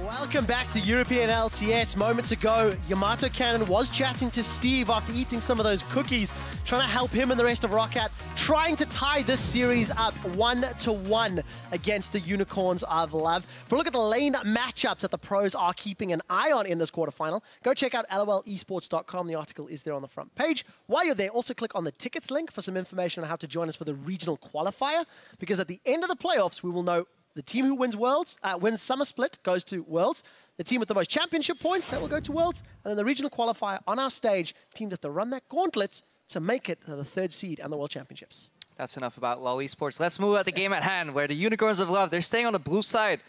Welcome back to European LCS. Moments ago, Yamato Cannon was chatting to Steve after eating some of those cookies, trying to help him and the rest of Roccat, trying to tie this series up 1-1 against the Unicorns of Love. For a look at the lane matchups that the pros are keeping an eye on in this quarterfinal, go check out lolesports.com. The article is there on the front page. While you're there, also click on the tickets link for some information on how to join us for the regional qualifier, because at the end of the playoffs, we will know the team who wins wins Summer Split goes to Worlds. The team with the most championship points, that will go to Worlds. And then the regional qualifier on our stage, teams have to run that gauntlet to make it to the 3rd seed and the World Championships. That's enough about LoL Esports. Let's move at the game at hand, where the Unicorns of Love, they're staying on the blue side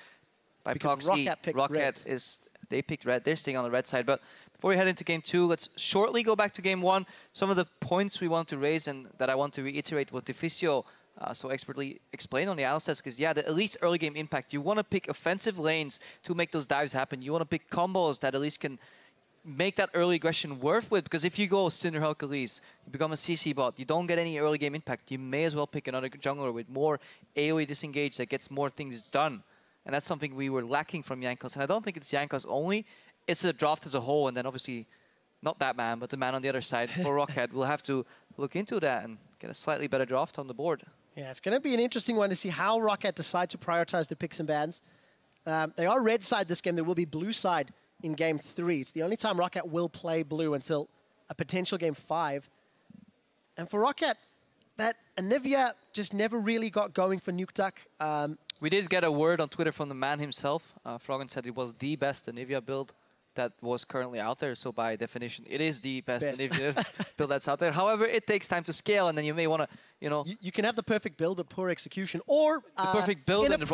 by Because proxy. Roccat picked red. They picked red. They're staying on the red side. But before we head into game 2, let's shortly go back to game 1. Some of the points we want to raise and that I want to reiterate what Deficio so expertly explained on the analyst desk is, yeah, the at least early game impact. You want to pick offensive lanes to make those dives happen. You want to pick combos that at least can make that early aggression worth it. Because if you go Cinder Hulk Elise, you become a CC bot, you don't get any early game impact, you may as well pick another jungler with more AoE disengage that gets more things done. And that's something we were lacking from Jankos. And I don't think it's Jankos only. It's a draft as a whole. And then obviously, not that man, but the man on the other side for Roccat will have to look into that and get a slightly better draft on the board. Yeah, it's going to be an interesting one to see how Roccat decide to prioritize the picks and bans. They are red side this game. There will be blue side in game 3. It's the only time Roccat will play blue until a potential game 5. And for Roccat, that Anivia just never really got going for Nuke Duck. We did get a word on Twitter from the man himself. Froggen said it was the best Anivia build that was currently out there. So by definition, it is the best Anivia build that's out there. However, it takes time to scale, and then you may want to, you know... You can have the perfect build but poor execution, or the perfect build and the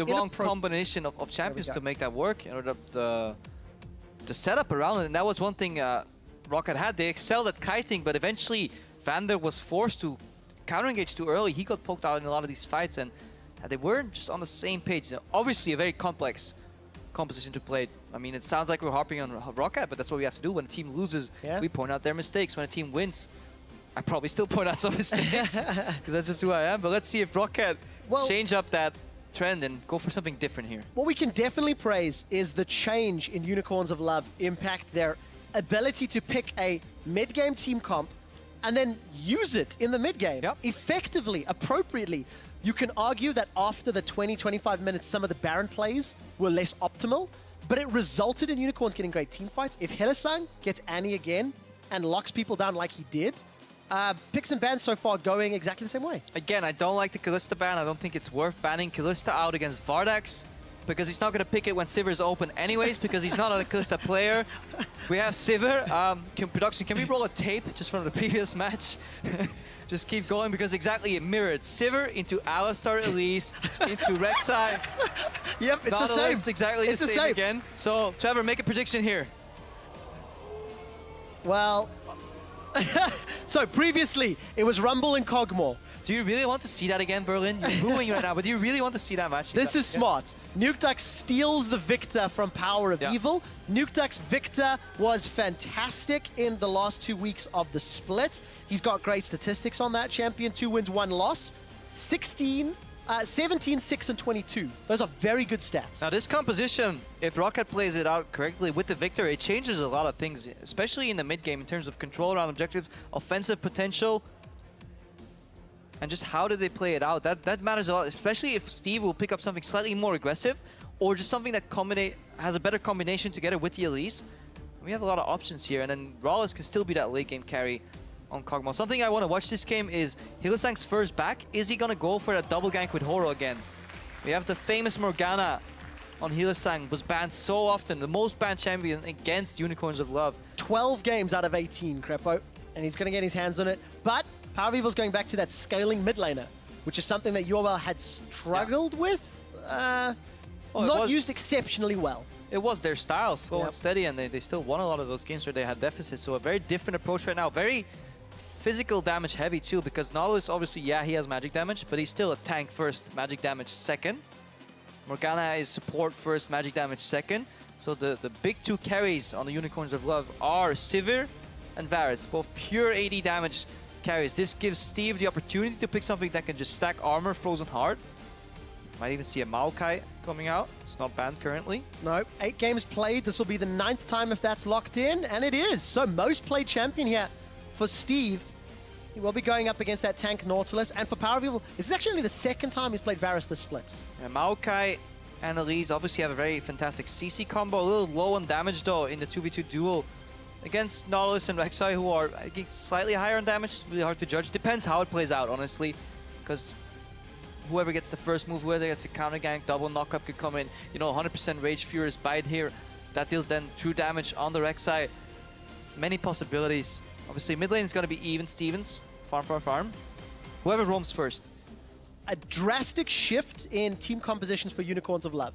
wrong combination of champions to make that work. You know, the setup around it, and that was one thing Roccat had. They excelled at kiting, but eventually Vander was forced to counter-engage too early. He got poked out in a lot of these fights, and they weren't just on the same page. Now, obviously, a very complex composition to play. I mean, it sounds like we're harping on Roccat, but that's what we have to do. When a team loses, we point out their mistakes. When a team wins, I probably still point out some mistakes, because that's just who I am. But let's see if Roccat change up that trend and go for something different here. What we can definitely praise is the change in Unicorns of Love impact their ability to pick a mid-game team comp and then use it in the mid-game effectively, appropriately. You can argue that after the 20-25 minutes, some of the Baron plays were less optimal, but it resulted in Unicorns getting great team fights. If Hylissang gets Annie again and locks people down like he did, picks and bans so far going exactly the same way. Again, I don't like the Kalista ban. I don't think it's worth banning Kalista out against Vardax, because he's not going to pick it when Sivir is open anyways, because he's not a Kalista player. We have Sivir. Production, can we roll a tape just from the previous match? Just keep going, because exactly it mirrored Sivir into Alistar Elise, into Rek'Sai. Yep, it's the same. It's exactly the same again. So, Trevor, make a prediction here. Well, so previously it was Rumble and Kog'Maw. Do you really want to see that again, Berlin? You're booing right now, but do you really want to see that match? This is smart. Nuke Duck steals the Victor from Power of Evil. Nuke Duck's Victor was fantastic in the last 2 weeks of the split. He's got great statistics on that champion. 2 wins, 1 loss. 17, 6, and 22. Those are very good stats. Now, this composition, if Roccat plays it out correctly with the Victor, it changes a lot of things, especially in the mid-game in terms of control around objectives, offensive potential, and just how do they play it out. That matters a lot, especially if Steve will pick up something slightly more aggressive or just something that has a better combination together with the Elise. We have a lot of options here, and then Rawlins can still be that late game carry on Kog'Maw. Something I want to watch this game is Hylissang's first back. Is he going to go for that double gank with Horo again? We have the famous Morgana on Hylissang, was banned so often, the most banned champion against Unicorns of Love. 12 games out of 18, Crepo, and he's going to get his hands on it. But Power of Evil's going back to that scaling mid laner, which is something that UOL had struggled with. Not used exceptionally well. It was their style, slow and steady, and they still won a lot of those games where they had deficits. So a very different approach right now. Very physical damage heavy too, because Nautilus, obviously, yeah, he has magic damage, but he's still a tank first, magic damage second. Morgana is support first, magic damage second. So the big 2 carries on the Unicorns of Love are Sivir and Varus, both pure 80 damage carries. This gives Steve the opportunity to pick something that can just stack armor, Frozen Heart. Might even see a Maokai coming out. It's not banned currently. No, 8 games played. This will be the 9th time if that's locked in, and it is. So most played champion here for Steve. He will be going up against that tank Nautilus, and for Power of Evil, this is actually only the 2nd time he's played Varus this split. Yeah, Maokai and Elise obviously have a very fantastic CC combo. A little low on damage though in the 2v2 duel against Nautilus and Rek'Sai, who are I think, slightly higher on damage. Really hard to judge. Depends how it plays out, honestly, because whoever gets the first move, whether it's a counter gank, double knockup could come in. You know, 100% Rage Furious bite here. That deals then true damage on the Rek'Sai. Many possibilities. Obviously, mid lane is going to be even Stevens. Farm, farm, farm. Whoever roams first. A drastic shift in team compositions for Unicorns of Love.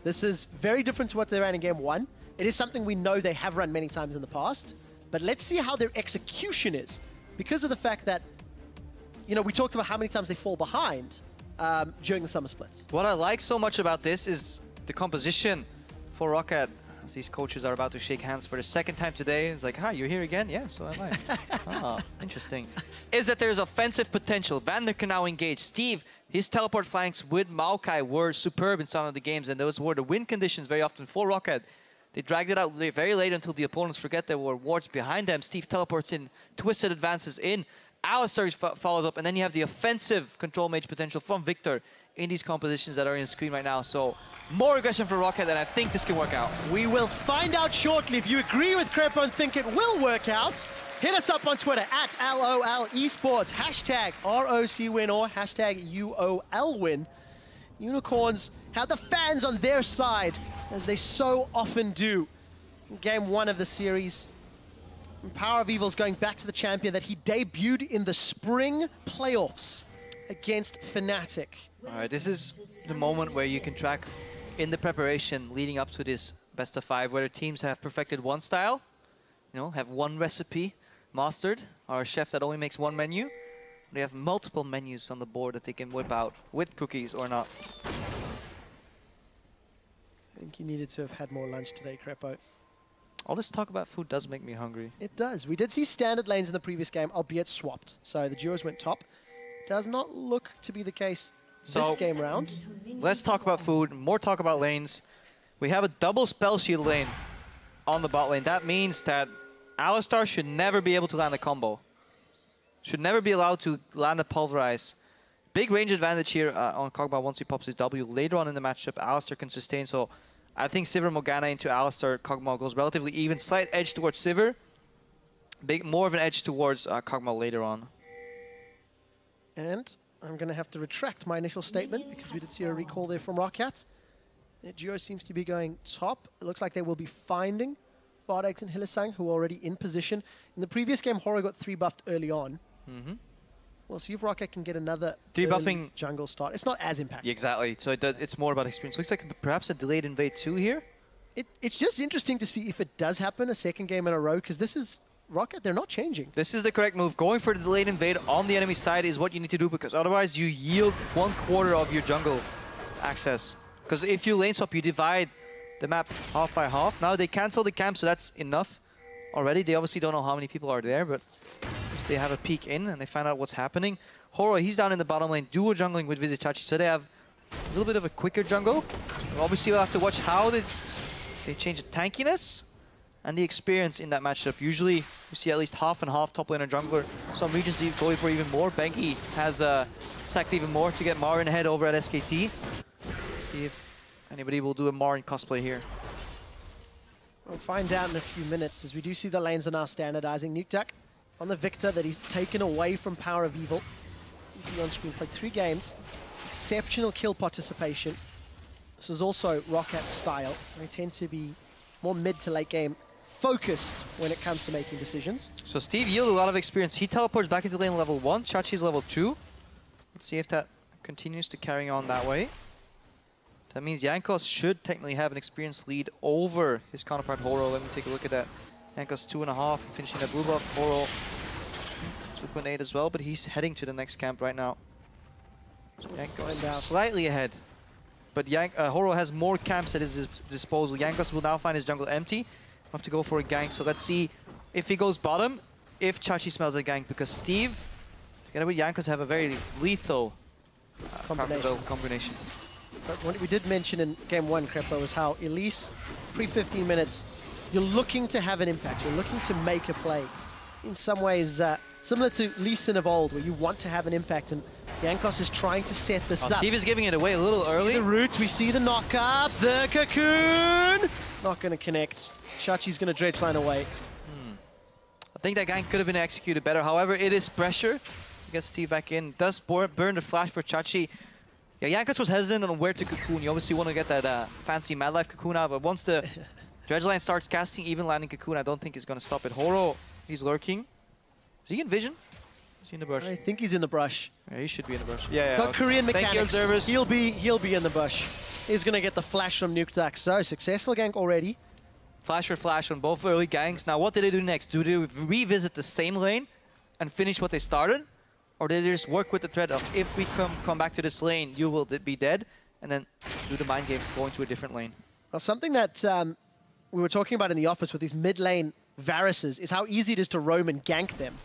This is very different to what they ran in Game 1. It is something we know they have run many times in the past. But let's see how their execution is. Because of the fact that, you know, we talked about how many times they fall behind during the summer split. What I like so much about this is the composition for Roccat. As these coaches are about to shake hands for the 2nd time today. It's like, hi, you're here again? Yeah, so am I. Ah, interesting. Is that there's offensive potential. Vander can now engage. Steve, his teleport flanks with Maokai were superb in some of the games, and those were the win conditions very often for Roccat. They dragged it out very late until the opponents forget there were wards behind them. Steve teleports in, Twisted advances in. Alistar follows up, and then you have the offensive control mage potential from Victor in these compositions that are in the screen right now. So more aggression for Roccat, and I think this can work out. We will find out shortly. If you agree with Crepo and think it will work out, hit us up on Twitter at LOL Esports, hashtag ROCWin or hashtag UOLWin. Unicorns have the fans on their side, as they so often do. In Game 1 of the series, and Power of Evil's going back to the champion that he debuted in the spring playoffs against Fnatic. All right, this is the moment where you can track in the preparation leading up to this best of 5, whether teams have perfected one style, you know, have one recipe mastered, or a chef that only makes one menu. They have multiple menus on the board that they can whip out with cookies or not. I think you needed to have had more lunch today, Crepo. All this talk about food does make me hungry. It does. We did see standard lanes in the previous game, albeit swapped. So the duos went top. Does not look to be the case this game round. Let's talk about food, more talk about lanes. We have a double spell shield lane on the bot lane. That means that Alistar should never be able to land a combo. Should never be allowed to land a pulverize. Big range advantage here on Kog'Maw once he pops his W. Later on in the matchup, Alistar can sustain. So I think Sivir Morgana into Alistar, Kog'Maw goes relatively even. Slight edge towards Sivir. More of an edge towards Kog'Maw later on. And I'm going to have to retract my initial statement because we did see a recall there from Roccat. The duo seems to be going top. It looks like they will be finding Bardex and Hylissang, who are already in position. In the previous game, Horo got 3 buffed early on. We'll see if Roccat can get another 3 buffing jungle start. It's not as impactful. Exactly. So it's more about experience. Looks like perhaps a delayed invade 2 here. It's just interesting to see if it does happen a 2nd game in a row, because this is Roccat, they're not changing. This is the correct move. Going for the delayed invade on the enemy side is what you need to do, because otherwise you yield 1/4 of your jungle access. Because if you lane swap, you divide the map half by half. Now they cancel the camp, so that's enough already. They obviously don't know how many people are there, but at least they have a peek in and they find out what's happening. Horo, he's down in the bottom lane, duo jungling with Vizichachi, so they have a little bit of a quicker jungle. Obviously we'll have to watch how they change the tankiness and the experience in that matchup. Usually you see at least half and half top laner jungler. Some regions going for even more. Benki has sacked even more to get Marin ahead over at SKT. Let's see if anybody will do a Marin cosplay here. We'll find out in a few minutes, as we do see the lanes are now standardizing. Nukeduck on the Victor that he's taken away from Power of Evil. You see on screen, played 3 games. Exceptional kill participation. This is also Rockat's style. They tend to be more mid to late game focused when it comes to making decisions. So Steve yielded a lot of experience. He teleports back into lane level 1. Chachi's level 2. Let's see if that continues to carry on that way. That means Jankos should technically have an experience lead over his counterpart Horo. Let me take a look at that. Jankos 2.5, finishing that blue buff. Horo 2.8 as well, but he's heading to the next camp right now. So Jankos slightly ahead. But Horo has more camps at his disposal. Jankos will now find his jungle empty. We'll have to go for a gank. So let's see if he goes bottom, if Chachi smells a gank, because Steve, together with Jankos, have a very lethal combination. But what we did mention in game 1, Crepo, was how Elise, pre-15 minutes, you're looking to have an impact. You're looking to make a play. In some ways, similar to Lee Sin of old, where you want to have an impact, and Jankos is trying to set this up. Steve is giving it away a little early. We see the root, we see the knock-up, the cocoon! Not going to connect. Chachi's going to dredge line away. I think that gank could have been executed better. However, it is pressure. Get Steve back in. Does burn the flash for Chachi. Yeah, Jankos was hesitant on where to cocoon. You obviously want to get that fancy Mad Life cocoon out, but once the dredge line starts casting, even landing cocoon, I don't think it's going to stop it. Horo, he's lurking. Is he in vision? Is he in the brush? I think he's in the brush. Yeah, he should be in the brush. Yeah, He's got Korean mechanics. Thank you, observers. He'll be in the bush. He's going to get the flash from Nukeduck. So, successful gank already. Flash for flash on both early ganks. Now, what did they do next? Do they revisit the same lane and finish what they started? Or did they just work with the threat of, if we come back to this lane, you will be dead, and then do the mind game going to a different lane? Well, something that we were talking about in the office with these mid-lane Varuses is how easy it is to roam and gank them.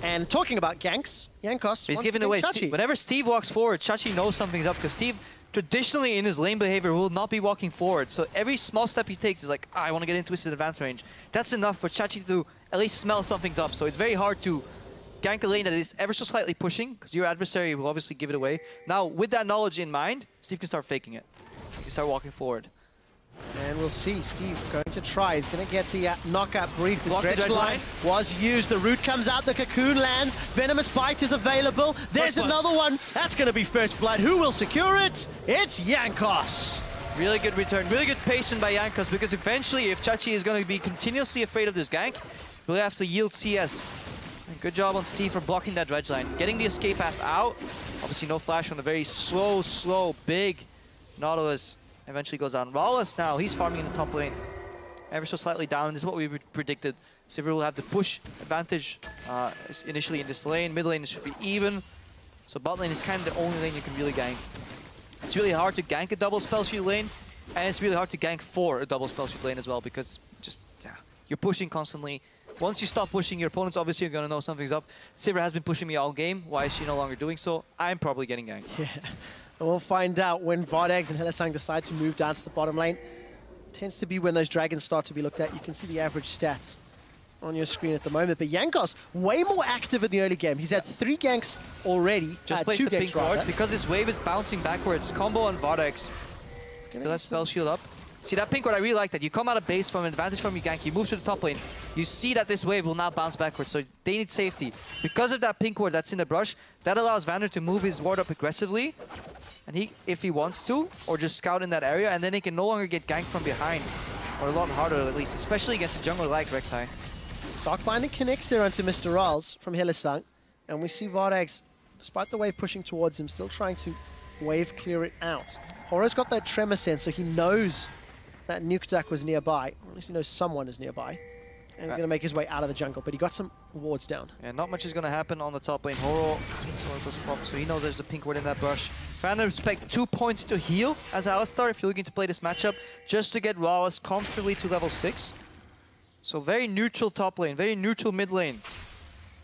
And talking about ganks, Jankos... He's giving away. Whenever Steve walks forward, Chachi knows something's up, because Steve, traditionally in his lane behavior, will not be walking forward. So every small step he takes is like, I want to get into twisted advance range. That's enough for Chachi to at least smell something's up. So it's very hard to gank a lane that is ever so slightly pushing, because your adversary will obviously give it away. Now, with that knowledge in mind, Steve can start faking it. He can start walking forward. And we'll see Steve going to try. He's going to get the knockout brief. The Block dredge line was used. The root comes out. The cocoon lands. Venomous Bite is available. There's another one. That's going to be first blood. Who will secure it? It's Jankos. Really good return. Really good patience by Jankos, because eventually, if Chachi is going to be continuously afraid of this gank, we'll have to yield CS. And good job on Steve for blocking that dredge line. Getting the escape path out. Obviously, no flash on a very slow, big Nautilus. Eventually goes down. Rawless now, he's farming in the top lane. Ever so slightly down. This is what we predicted. Sivir will have the push advantage initially in this lane. Mid lane should be even. So bot lane is kind of the only lane you can really gank. It's really hard to gank a double spell shield lane, and it's really hard to gank for a double spell shield lane as well, because just, yeah, you're pushing constantly. Once you stop pushing, your opponents obviously are going to know something's up. Sivir has been pushing me all game. Why is she no longer doing so? I'm probably getting ganked. Yeah. And we'll find out when Vardegs and Hylissang decide to move down to the bottom lane. Tends to be when those dragons start to be looked at. You can see the average stats on your screen at the moment. But Jankos, way more active in the early game. He's had 3 ganks already. Just placed 2 the ganks pink ward, rather. because this wave is bouncing backwards. Combo on Vardegs. Still has spell shield up. See, that pink ward, I really like that. You come out of base from an advantage from your gank, you move to the top lane. You see that this wave will now bounce backwards, so they need safety. Because of that pink ward that's in the brush, that allows Vander to move his ward up aggressively. And if he wants to, or just scout in that area, and then he can no longer get ganked from behind. Or a lot harder, at least, especially against a jungler like Rek'Sai. Darkbinding connects there onto Mr. Rals from Hylissang. And we see Vardegs, despite the wave pushing towards him, still trying to wave clear it out. Horo's got that tremor sense, so he knows that Nukeduck was nearby. Or at least he knows someone is nearby. And he's going to make his way out of the jungle, but he got some wards down. Yeah, not much is going to happen on the top lane. Horo, so he knows there's a pink ward in that brush. Vander expect 2 points to heal as Alistar if you're looking to play this matchup, just to get Rawless comfortably to level 6. So very neutral top lane, very neutral mid lane.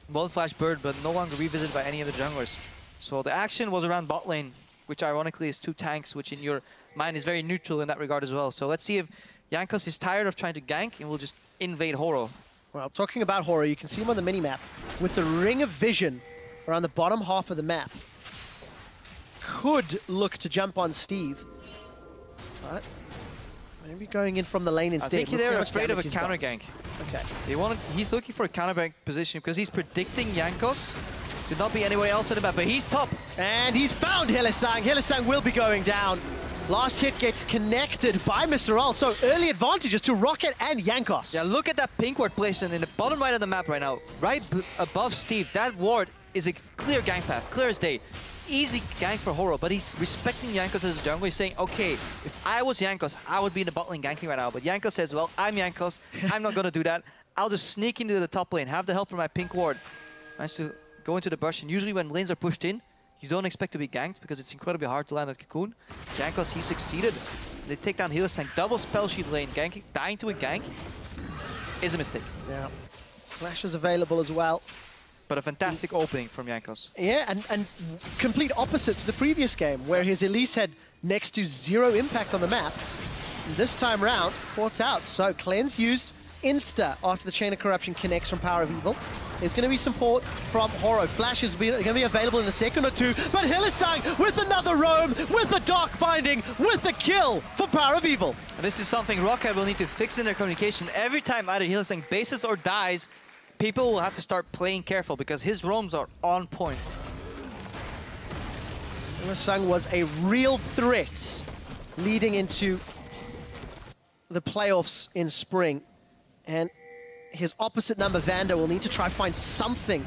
Both flash bird, but no longer revisited by any of the junglers. So the action was around bot lane, which ironically is 2 tanks, which in your mind is very neutral in that regard as well. So let's see if Jankos is tired of trying to gank and will just invade Horo. Well, talking about Horo, you can see him on the mini-map with the ring of vision around the bottom half of the map. Could look to jump on Steve, but maybe going in from the lane instead. I think they're afraid of a counter gank. Okay. He's looking for a counter gank position because he's predicting Jankos to not be anywhere else in the map, but he's top. And he's found Hylissang. Hylissang will be going down. Last hit gets connected by Mr. Al, so early advantages to Roccat and Jankos. Yeah, look at that pink ward placement in the bottom right of the map right now. Right above Steve, that ward is a clear gank path, clear as day. Easy gank for Horo, but he's respecting Jankos as a jungler. He's saying, okay, if I was Jankos, I would be in the bot lane ganking right now. But Jankos says, well, I'm Jankos. I'm not going to do that. I'll just sneak into the top lane, have the help from my pink ward. Nice to go into the brush. And usually when lanes are pushed in, you don't expect to be ganked because it's incredibly hard to land that cocoon. Jankos, he succeeded. They take down Hylissang. Double spell shield lane, ganking, dying to a gank is a mistake. Yeah. Flash is available as well. But a fantastic opening from Jankos. Yeah, and complete opposite to the previous game, where his Elise had next to 0 impact on the map. This time round, caught out. So Cleanse used Insta after the Chain of Corruption connects from Power of Evil. There's going to be support from Horo. Flash is going to be available in a second or two, but Hylissang with another roam, with the Dark Binding, with the kill for Power of Evil. And this is something Roccat will need to fix in their communication. Every time either Hylissang bases or dies, people will have to start playing careful because his roams are on point. Hylissang was a real threat leading into the playoffs in spring, and his opposite number, Vander, will need to try find something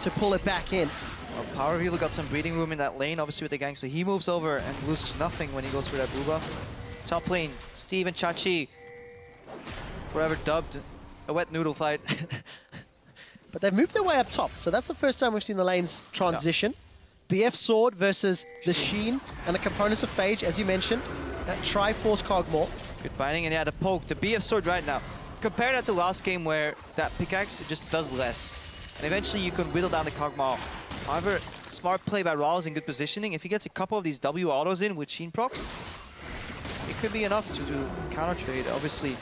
to pull it back in. Well, Power of Evil got some breathing room in that lane, obviously with the gang, so he moves over and loses nothing when he goes for that blue buff. Top lane, Steve and Chachi, forever dubbed a wet noodle fight. But they've moved their way up top, so that's the first time we've seen the lanes transition. Yeah. BF Sword versus the Sheen and the components of Phage, as you mentioned. That Triforce Cogmore. Good binding, and yeah, the poke, the BF Sword right now. Compare that to last game where that pickaxe just does less. And eventually you can whittle down the Kog'Maw. However, smart play by Rawls in good positioning. If he gets a couple of these W autos in with Sheen procs, it could be enough to do counter trade. Obviously,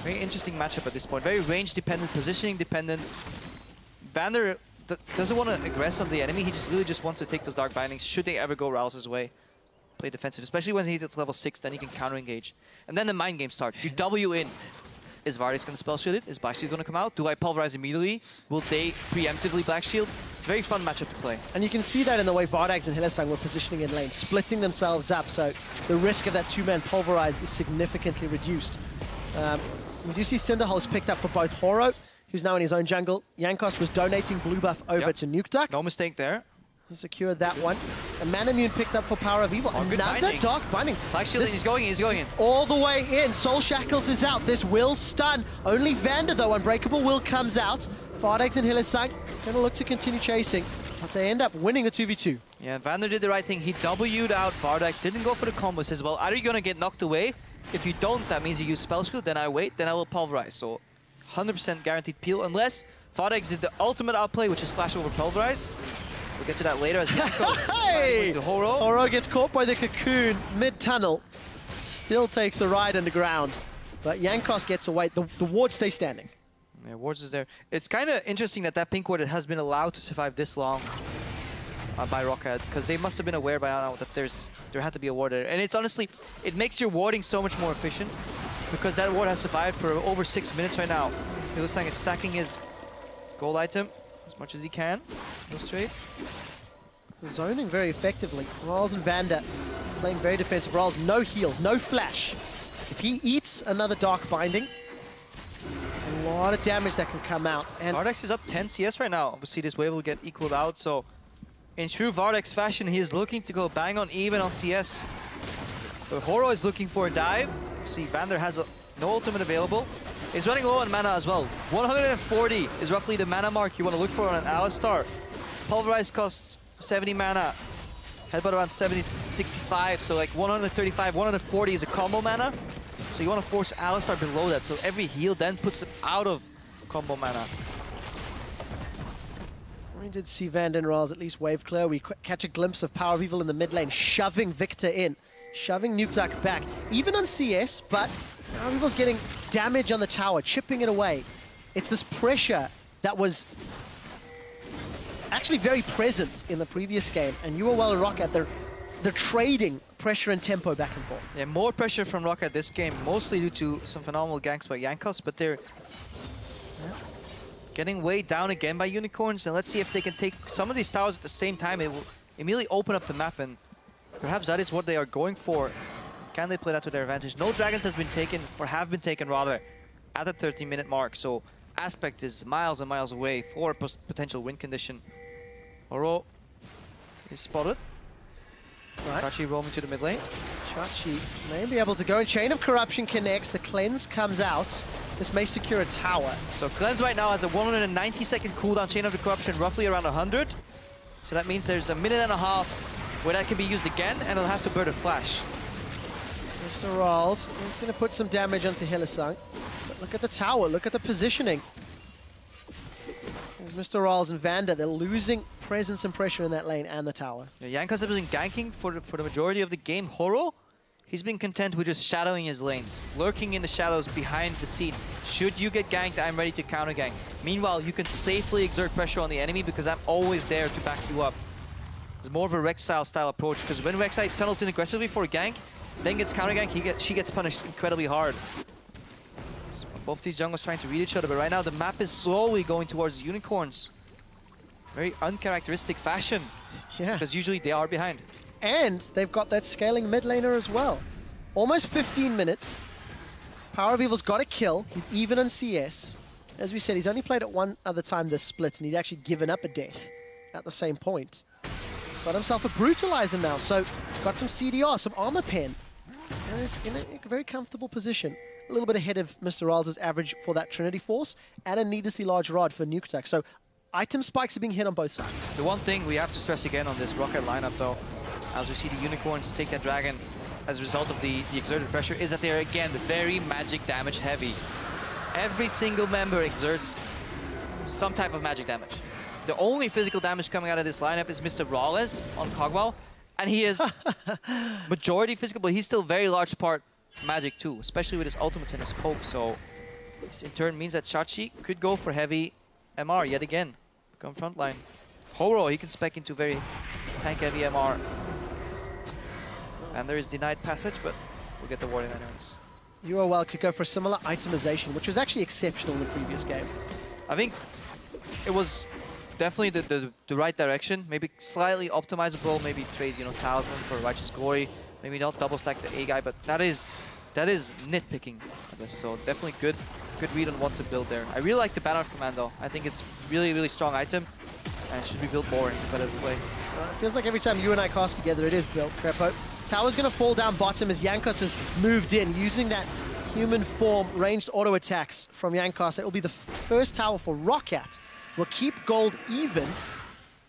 very interesting matchup at this point. Very range dependent, positioning dependent. Vander doesn't want to aggress on the enemy. He just really just wants to take those Dark Bindings should they ever go Rawls' way. Play defensive, especially when he hits level 6, then he can counter engage. And then the mind game starts. You W in. Is Vardex going to spell shield it? Is Black Shield going to come out? Do I pulverize immediately? Will they preemptively Black Shield? Very fun matchup to play. And you can see that in the way Vardex and Hylissang were positioning in lane, splitting themselves up, so the risk of that two-man pulverize is significantly reduced. We do see Cinderhole's picked up for both Horo, who's now in his own jungle. Jankos was donating blue buff over to Nuke Duck. No mistake there. He secured that one. And Manamune picked up for Power of Evil. Another Dark Binding. Black Shield, he's going in. All the way in. Soul Shackles is out. This will stun. Only Vander, though. Unbreakable Will comes out. Vardex and Hylissang going to look to continue chasing, but they end up winning the 2v2. Yeah, Vander did the right thing. He W'd out Vardex, didn't go for the combos as well. Either you're going to get knocked away. If you don't, that means you use Spell Shield. Then I wait, then I will pulverize. So 100% guaranteed peel, unless Vardex did the ultimate outplay, which is flash over pulverize. We'll get to that later as Hey! Horo. Horo gets caught by the cocoon mid-tunnel. Still takes a ride underground. But Jankos gets away. The ward stays standing. Yeah, wards is there. It's kind of interesting that pink ward has been allowed to survive this long by Roccat, because they must have been aware by now that there had to be a ward there. And it's honestly, it makes your warding so much more efficient, because that ward has survived for over 6 minutes right now. Hylissang is stacking his gold item as much as he can. Those trades. Zoning very effectively. Rawls and Vander playing very defensive. Rawls, no heal, no flash. If he eats another Dark Binding, there's a lot of damage that can come out. And Vardex is up 10 CS right now. Obviously, this wave will get equaled out, so in true Vardex fashion, he is looking to go bang on even on CS. But Horo is looking for a dive. See, Vander has no ultimate available. He's running low on mana as well. 140 is roughly the mana mark you want to look for on an Alistar. Pulverize costs 70 mana. Headbutt around 70, 65, so like 135, 140 is a combo mana. So you want to force Alistar below that, so every heal then puts him out of combo mana. We did see Vander and Rawls at least wave clear. We catch a glimpse of Power of Evil in the mid lane, shoving Victor in, shoving Nuke Duck back. Even on CS, but Power of Evil's getting damage on the tower, chipping it away. It's this pressure that was actually very present in the previous game, and you were well in Roccat. They're trading pressure and tempo back and forth. Yeah, more pressure from Roccat this game, mostly due to some phenomenal ganks by Jankos, but they're getting weighed down again by Unicorns, and let's see if they can take some of these towers at the same time. It will immediately open up the map, and perhaps that is what they are going for. Can they play that to their advantage? No dragons has been taken, or have been taken rather, at the 30-minute mark, so Aspect is miles and miles away for a potential win condition. Oro is spotted. Right. Chachi roaming to the mid lane. Chachi may be able to go, and Chain of Corruption connects. The cleanse comes out. This may secure a tower. So Cleanse right now has a 190-second cooldown. Chain of the Corruption roughly around 100. So that means there's a minute and a half where that can be used again, and it'll have to burn a flash. Mr. Rawls is going to put some damage onto Hylissang. But look at the tower, look at the positioning. As Mr. Riles and Vander, they're losing presence and pressure in that lane and the tower. Yeah, Jankos has been ganking for the majority of the game. Horo, he's been content with just shadowing his lanes, lurking in the shadows behind the seats. Should you get ganked, I'm ready to counter gank. Meanwhile, you can safely exert pressure on the enemy because I'm always there to back you up. It's more of a Rek'Sai style approach, because when Rek'Sai tunnels in aggressively for a gank, then gets counter gank, she gets punished incredibly hard. So both these junglers trying to read each other, but right now the map is slowly going towards unicorns. Very uncharacteristic fashion. Yeah. Because usually they are behind. And they've got that scaling mid laner as well. Almost 15 minutes. Power of Evil's got a kill. He's even on CS. As we said, he's only played it one other time this split, and he'd actually given up a death at the same point. Got himself a Brutalizer now, so got some CDR, some armor pen. And is in a very comfortable position. A little bit ahead of Mr. Riles' average for that Trinity Force, and a needlessly large rod for Nuke Attack. So item spikes are being hit on both sides. The one thing we have to stress again on this Roccat lineup, though, as we see the unicorns take that dragon as a result of the exerted pressure, is that they're again very magic damage heavy. Every single member exerts some type of magic damage. The only physical damage coming out of this lineup is Mr. Rawles on Kog'Maw, and he is majority physical, but he's still very large part magic too, especially with his ultimates and his poke. So this in turn means that Chachi could go for heavy MR yet again. Come frontline. Horo, he can spec into very tank heavy MR. And there is denied passage, but we'll get the warning anyways. UOL could go for similar itemization, which was actually exceptional in the previous game. I think it was definitely the right direction. Maybe slightly optimizable, maybe trade, you know, Talisman for Righteous Glory. Maybe not double stack the A guy, but that is nitpicking, I guess. So definitely good read on what to build there. I really like the Banner of Command though. I think it's really strong item, and it should be built more in competitive play. It feels like every time you and I cast together, it is built, Crepo. Tower's going to fall down bottom as Jankos has moved in, using that human form ranged auto attacks from Jankos. It will be the first tower for Roccat. We'll keep gold even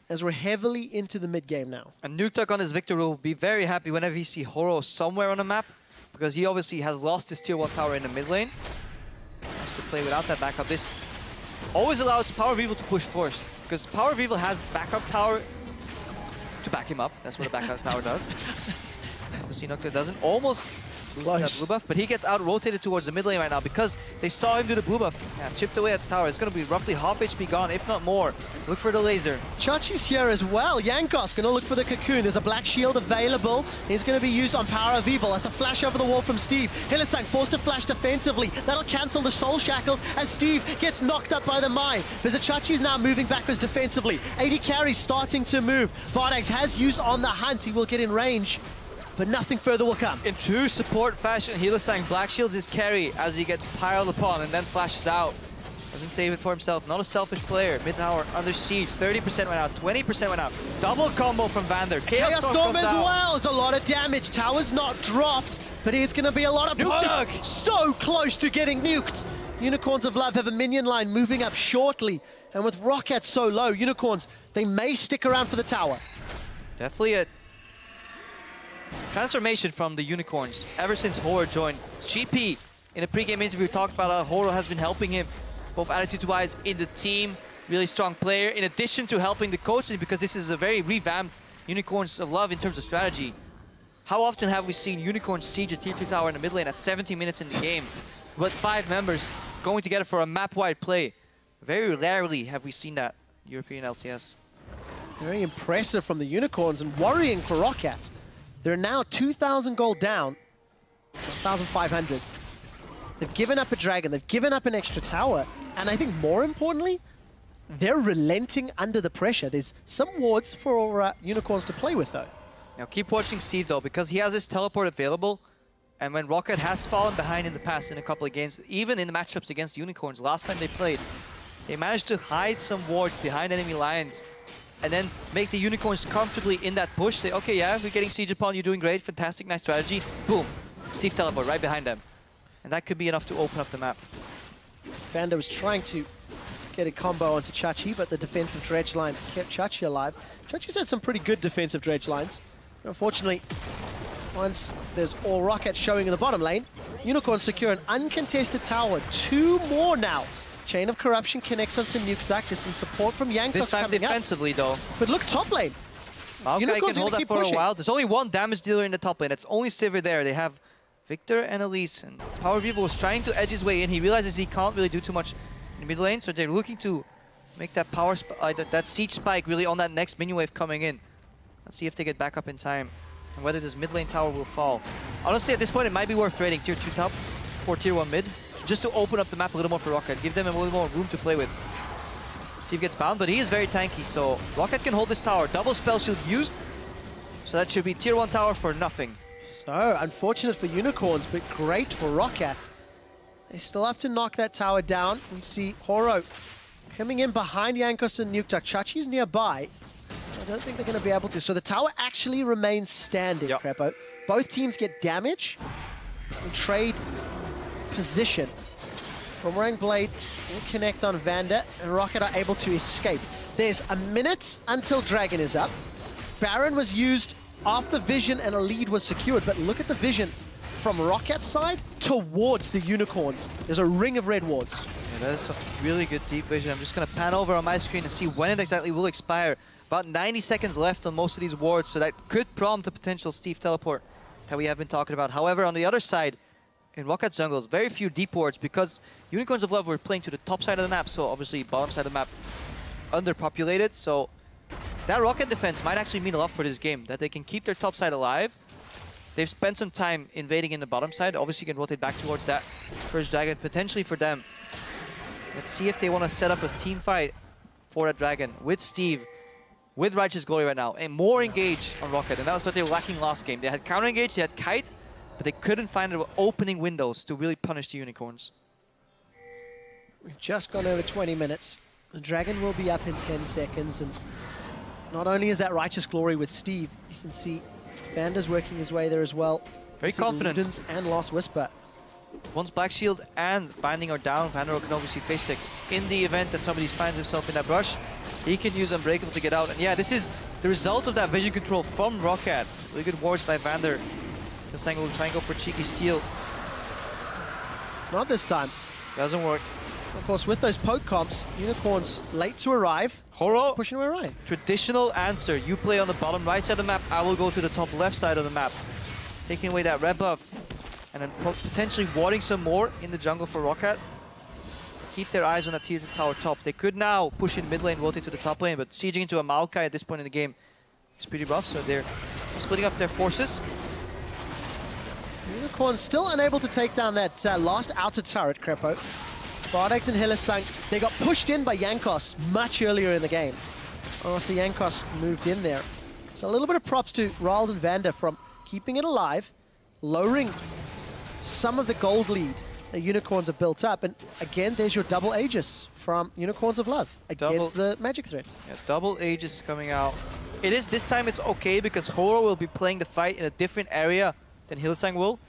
as we're heavily into the mid game now. And Nukeduck on his Victor will be very happy whenever he see Horo somewhere on the map, because he obviously has lost his tier 1 tower in the mid lane. Wants to play without that backup. This always allows Power of Evil to push first, because Power of Evil has backup tower to back him up. That's what a backup tower does. Obviously Noctua doesn't. Almost losing that blue buff, but he gets out-rotated towards the mid lane right now because they saw him do the blue buff. Yeah, chipped away at the tower. It's going to be roughly half HP gone, if not more. Look for the laser. Chachi's here as well. Jankos going to look for the cocoon. There's a black shield available. He's going to be used on Power of Evil. That's a flash over the wall from Steve. Hylissang forced to flash defensively. That'll cancel the soul shackles as Steve gets knocked up by the mine. Chachi's now moving backwards defensively. AD carry's starting to move. Bardax has used on the hunt. He will get in range, but nothing further will come. In true support fashion, Hylissang black shields his carry as he gets piled upon and then flashes out. Doesn't save it for himself. Not a selfish player. Mid tower under siege. 30% went out, 20% went out. Double combo from Vander. Chaos Storm as well. It's a lot of damage. Tower's not dropped, but here's going to be a lot of poke. So close to getting nuked. Unicorns of Love have a minion line moving up shortly. And with Roccat so low, Unicorns, they may stick around for the tower. Definitely a transformation from the Unicorns ever since Horo joined. GP in a pre-game interview talked about how Horo has been helping him both attitude-wise in the team. Really strong player in addition to helping the coaching, because this is a very revamped Unicorns of Love in terms of strategy. How often have we seen Unicorns siege a tier 2 tower in the mid lane at 17 minutes in the game with 5 members going together for a map-wide play? Very rarely have we seen that European LCS. Very impressive from the Unicorns and worrying for Roccat. They're now 2,000 gold down, 1,500. They've given up a dragon, they've given up an extra tower, and I think more importantly, they're relenting under the pressure. There's some wards for Unicorns to play with though. Now keep watching Steve though, because he has his teleport available, and when Roccat has fallen behind in the past in a couple of games, even in the matchups against Unicorns, last time they played, they managed to hide some wards behind enemy lines and then make the Unicorns comfortably in that push. Say, okay, yeah, we're getting siege upon, you're doing great, fantastic, nice strategy. Boom, Steve teleport right behind them. And that could be enough to open up the map. Vander was trying to get a combo onto Chachi, but the defensive dredge line kept Chachi alive. Chachi's had some pretty good defensive dredge lines. Unfortunately, once there's all Roccat showing in the bottom lane, Unicorns secure an uncontested tower. 2 more now Chain of Corruption connects onto Nukeduck. There's some support from Jankos This time coming defensively, up. though. But look, top lane. Maokai Unicorns can hold gonna that keep for pushing. a while. There's only one damage dealer in the top lane. It's only Sivir there. They have Victor and Elise. And Power of Evil was trying to edge his way in. He realizes he can't really do too much in the mid lane, so they're looking to make that that siege spike really on that next minion wave coming in. Let's see if they get back up in time and whether this mid lane tower will fall. Honestly, at this point, it might be worth trading tier 2 top for tier 1 mid, just to open up the map a little more for Roccat, give them a little more room to play with. Steve gets bound, but he is very tanky, so Roccat can hold this tower. Double spell shield used, so that should be tier 1 tower for nothing. So, unfortunate for Unicorns, but great for Roccat. They still have to knock that tower down. We see Horo coming in behind Jankos and Nukeduck. Chachi's nearby. I don't think they're going to be able to. So the tower actually remains standing, Yep. Crepo. Both teams get damage and trade position. Boomerang Blade will connect on Vander, and Roccat are able to escape. There's a minute until Dragon is up. Baron was used after Vision and a lead was secured, but look at the Vision from Rockat's side towards the Unicorns. There's a ring of red wards. Yeah, that is some really good deep vision. I'm just going to pan over on my screen and see when it exactly will expire. About 90 seconds left on most of these wards, so that could prompt a potential Steve teleport that we have been talking about. However, on the other side, in Rockat's jungles, very few deep wards because Unicorns of Love were playing to the top side of the map, so obviously bottom side of the map underpopulated. So that Roccat defense might actually mean a lot for this game, that they can keep their top side alive. They've spent some time invading in the bottom side. Obviously, you can rotate back towards that first dragon, potentially for them. Let's see if they want to set up a team fight for that dragon with Steve, with Righteous Glory right now, and more engage on Roccat. And that was what they were lacking last game. They had counter engage, they had kite, but they couldn't find the opening windows to really punish the Unicorns. We've just gone over 20 minutes. The dragon will be up in 10 seconds, and not only is that Righteous Glory with Steve, you can see Vander's working his way there as well. Very confident. Ludens and Lost Whisper. Once Black Shield and Binding are down, Vander can obviously face stick. In the event that somebody finds himself in that brush, he can use Unbreakable to get out. And yeah, this is the result of that vision control from Roccat. Really good wards by Vander. Hillsang will try and go for cheeky steal. Not this time. Doesn't work. Of course, with those poke comps, Unicorns late to arrive. Horo, Pushing away right. traditional answer. You play on the bottom right side of the map, I will go to the top left side of the map. Taking away that red buff. And then potentially warding some more in the jungle for Roccat. Keep their eyes on that tier 2 tower top. They could now push in mid lane, rotate to the top lane, but sieging into a Maokai at this point in the game is pretty rough, so they're splitting up their forces. Unicorns still unable to take down that last outer turret, Crepo. Bardex and Hillsang, they got pushed in by Jankos much earlier in the game. After Jankos moved in there. So a little bit of props to Riles and Vander from keeping it alive, lowering some of the gold lead the Unicorns have built up. And again, there's your double Aegis from Unicorns of Love against the magic threats. Yeah, double Aegis coming out. It is, this time it's okay because Horo will be playing the fight in a different area than Hillsang will.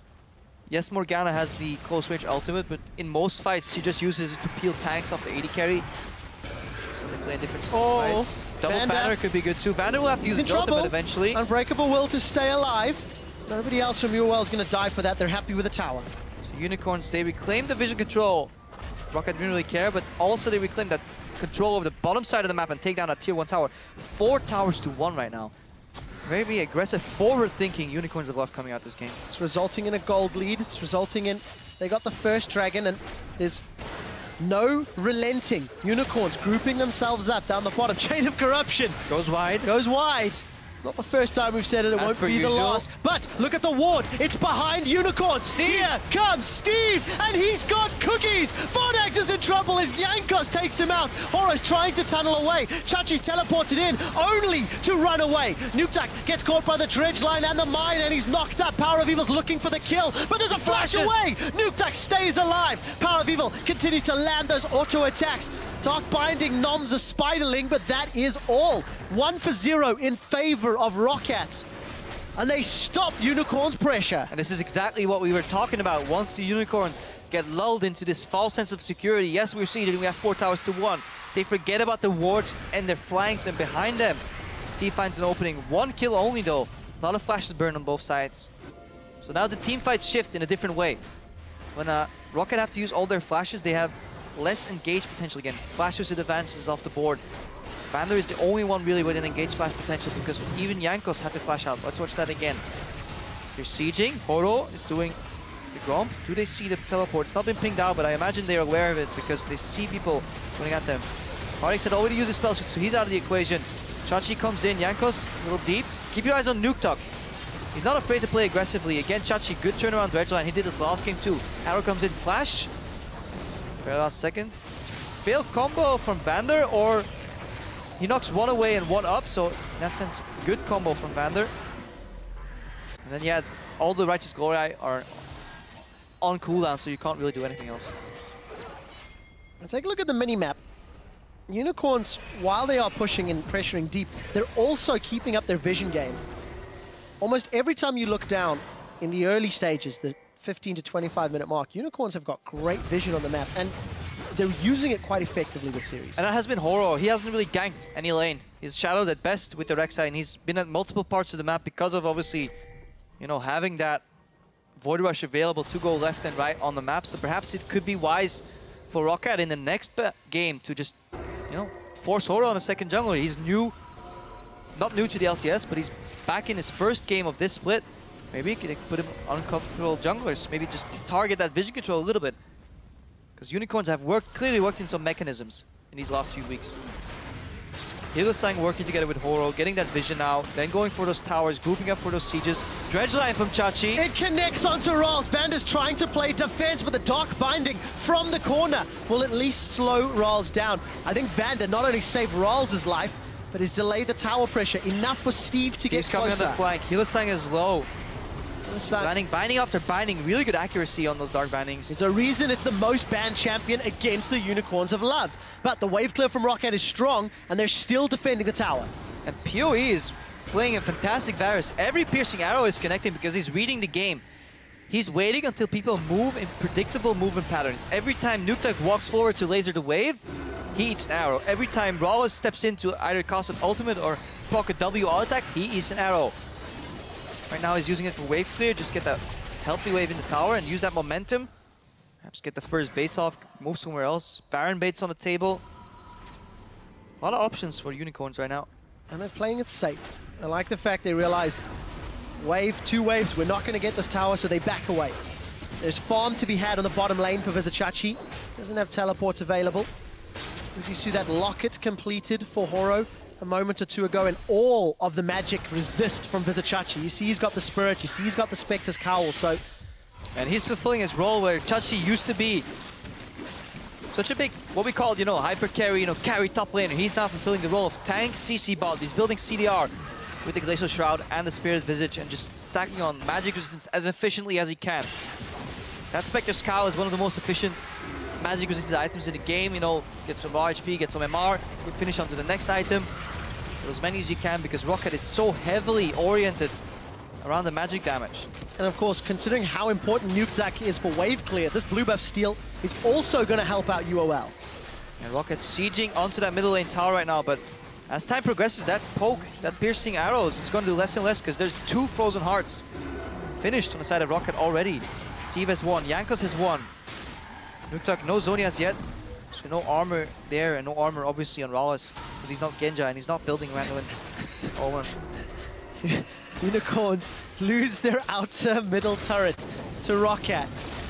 Yes, Morgana has the close range ultimate, but in most fights she just uses it to peel tanks off the AD carry. So they play in different fights. Double banner could be good too. Vander will have to use his ultimate eventually. Unbreakable will to stay alive. Nobody else from Urwell is going to die for that. They're happy with the tower. So Unicorns, they reclaim the vision control. Roccat didn't really care, but also they reclaim that control over the bottom side of the map and take down that tier 1 tower. 4 towers to 1 right now. Very aggressive, forward-thinking Unicorns of Love coming out this game. It's resulting in a gold lead. It's resulting in... They got the first dragon, and there's no relenting. Unicorns grouping themselves up down the bottom. Chain of Corruption. Goes wide. Goes wide. Not the first time we've said it. It won't be the last. But look at the ward. It's behind Unicorns. Steve. Here comes Steve, and he's got cookies. Vortex is in trouble as Jankos takes him out. Horo's trying to tunnel away. Chachi's teleported in, only to run away. Nukeduck gets caught by the dredge line and the mine, and he's knocked up. Power of Evil's looking for the kill, but there's a flash away. Nukeduck stays alive. Power of Evil continues to land those auto attacks. Dark Binding noms a Spiderling, but that is all. 1 for 0 in favor of Roccat. And they stop Unicorns' pressure. And this is exactly what we were talking about. Once the Unicorns get lulled into this false sense of security, yes, we're seeing we have 4 towers to 1. They forget about the wards and their flanks and behind them. Steve finds an opening. 1 kill only though. A lot of flashes burned on both sides. So now the team fights shift in a different way. When Roccat have to use all their flashes, they have less engaged potential again. Flashes with advances off the board. Vander is the only one really with an engaged flash potential because even Jankos had to flash out. Let's watch that again. They're sieging. Horo is doing the Gromp. Do they see the teleport? It's not been pinged out, but I imagine they're aware of it because they see people running at them. Ardix had already used his spell, so he's out of the equation. Chachi comes in. Jankos a little deep. Keep your eyes on Nuktok. He's not afraid to play aggressively. Again, Chachi, good turnaround dredge line. He did this last game too. Arrow comes in, flash. Very last second. Failed combo from Vander, or he knocks one away and one up. So in that sense, good combo from Vander. And then yeah, all the Righteous Glory are on cooldown, so you can't really do anything else. Let's take a look at the mini-map. Unicorns, while they are pushing and pressuring deep, they're also keeping up their vision game. Almost every time you look down in the early stages, the 15 to 25 minute mark, Unicorns have got great vision on the map, and they're using it quite effectively this series. And that has been Horo. He hasn't really ganked any lane. He's shadowed at best with the Rek'Sai, and he's been at multiple parts of the map because of obviously, you know, having that Void Rush available to go left and right on the map. So perhaps it could be wise for Roccat in the next game to just, you know, force Horo on a second jungler. He's new, not new to the LCS, but he's back in his first game of this split. Maybe he could put him on uncomfortable junglers. Maybe just target that vision control a little bit. Because Unicorns have clearly worked in some mechanisms in these last few weeks. Hylissang working together with Horo, getting that vision out, then going for those towers, grouping up for those sieges. Dredge line from Chachi. It connects onto Ralls. Vander's trying to play defense, but the Dark Binding from the corner will at least slow Ralls down. I think Vander not only saved Ralls' life, but has delayed the tower pressure enough for Steve to get closer. Coming on the flank. Hylissang is low. Binding after binding, really good accuracy on those Dark Bindings. There's a reason it's the most banned champion against the Unicorns of Love. But the wave clear from Roccat is strong, and they're still defending the tower. And PoE is playing a fantastic Varus. Every piercing arrow is connecting because he's reading the game. He's waiting until people move in predictable movement patterns. Every time Nuktak walks forward to laser the wave, he eats an arrow. Every time Rawless steps in to either cast an ultimate or proc a W all attack, he eats an arrow. Right now he's using it for wave clear, just get that healthy wave in the tower and use that momentum. Perhaps get the first base off, move somewhere else. Baron baits on the table. A lot of options for Unicorns right now. And they're playing it safe. I like the fact they realize wave, 2 waves, we're not going to get this tower, so they back away. There's farm to be had on the bottom lane for Vizichachi. Doesn't have teleports available. Did you see that locket completed for Horo a moment or two ago, and all of the magic resist from Vizichachi. You see he's got the Spirit, you see he's got the Spectre's Cowl, so... And he's fulfilling his role where Chachi used to be such a big, what we call, you know, hyper carry, you know, carry top laner. He's now fulfilling the role of tank CC bot. He's building CDR with the Glacial Shroud and the Spirit Visage and just stacking on magic resistance as efficiently as he can. That Spectre's Cowl is one of the most efficient magic resistant items in the game, you know, get some raw HP, get some MR, quick finish onto the next item. Get as many as you can because Roccat is so heavily oriented around the magic damage. And of course, considering how important Nuktak is for wave clear, this blue buff steal is also going to help out UOL. And Roccat sieging onto that middle lane tower right now, but as time progresses, that poke, that piercing arrows is going to do less and less because there's 2 Frozen Hearts finished on the side of Roccat already. Steve has 1, Jankos has 1. Nuktak, no Zonias yet, so no armor there, and no armor obviously on Rawless, because he's not Genja and he's not building Randuin's Omen. Unicorns lose their outer middle turret to Roccat.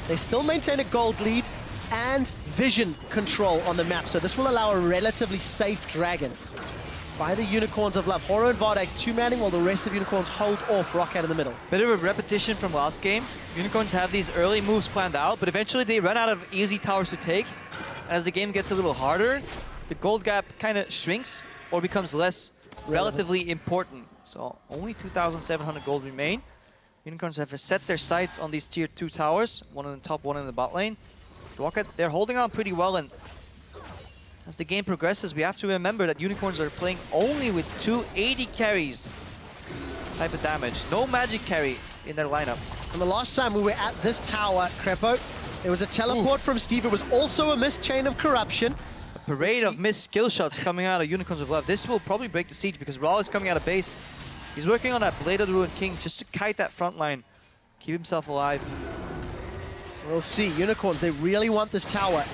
They still maintain a gold lead and vision control on the map, so this will allow a relatively safe dragon by the Unicorns of Love. Horo and Vardax 2-manning while the rest of Unicorns hold off Roccat in the middle. Bit of a repetition from last game. Unicorns have these early moves planned out, but eventually they run out of easy towers to take. As the game gets a little harder, the gold gap kind of shrinks or becomes less relatively important. So only 2,700 gold remain. Unicorns have set their sights on these tier 2 towers, one on the top, one in the bot lane. Roccat, they're holding on pretty well, and as the game progresses, we have to remember that Unicorns are playing only with 280 carries type of damage. No magic carry in their lineup. And the last time we were at this tower, Crepo, there was a teleport from Steve. It was also a missed Chain of Corruption. A parade of missed skill shots coming out of Unicorns of Love. This will probably break the siege because Raw is coming out of base. He's working on that Blade of the Ruined King just to kite that front line, keep himself alive. We'll see. Unicorns, they really want this tower.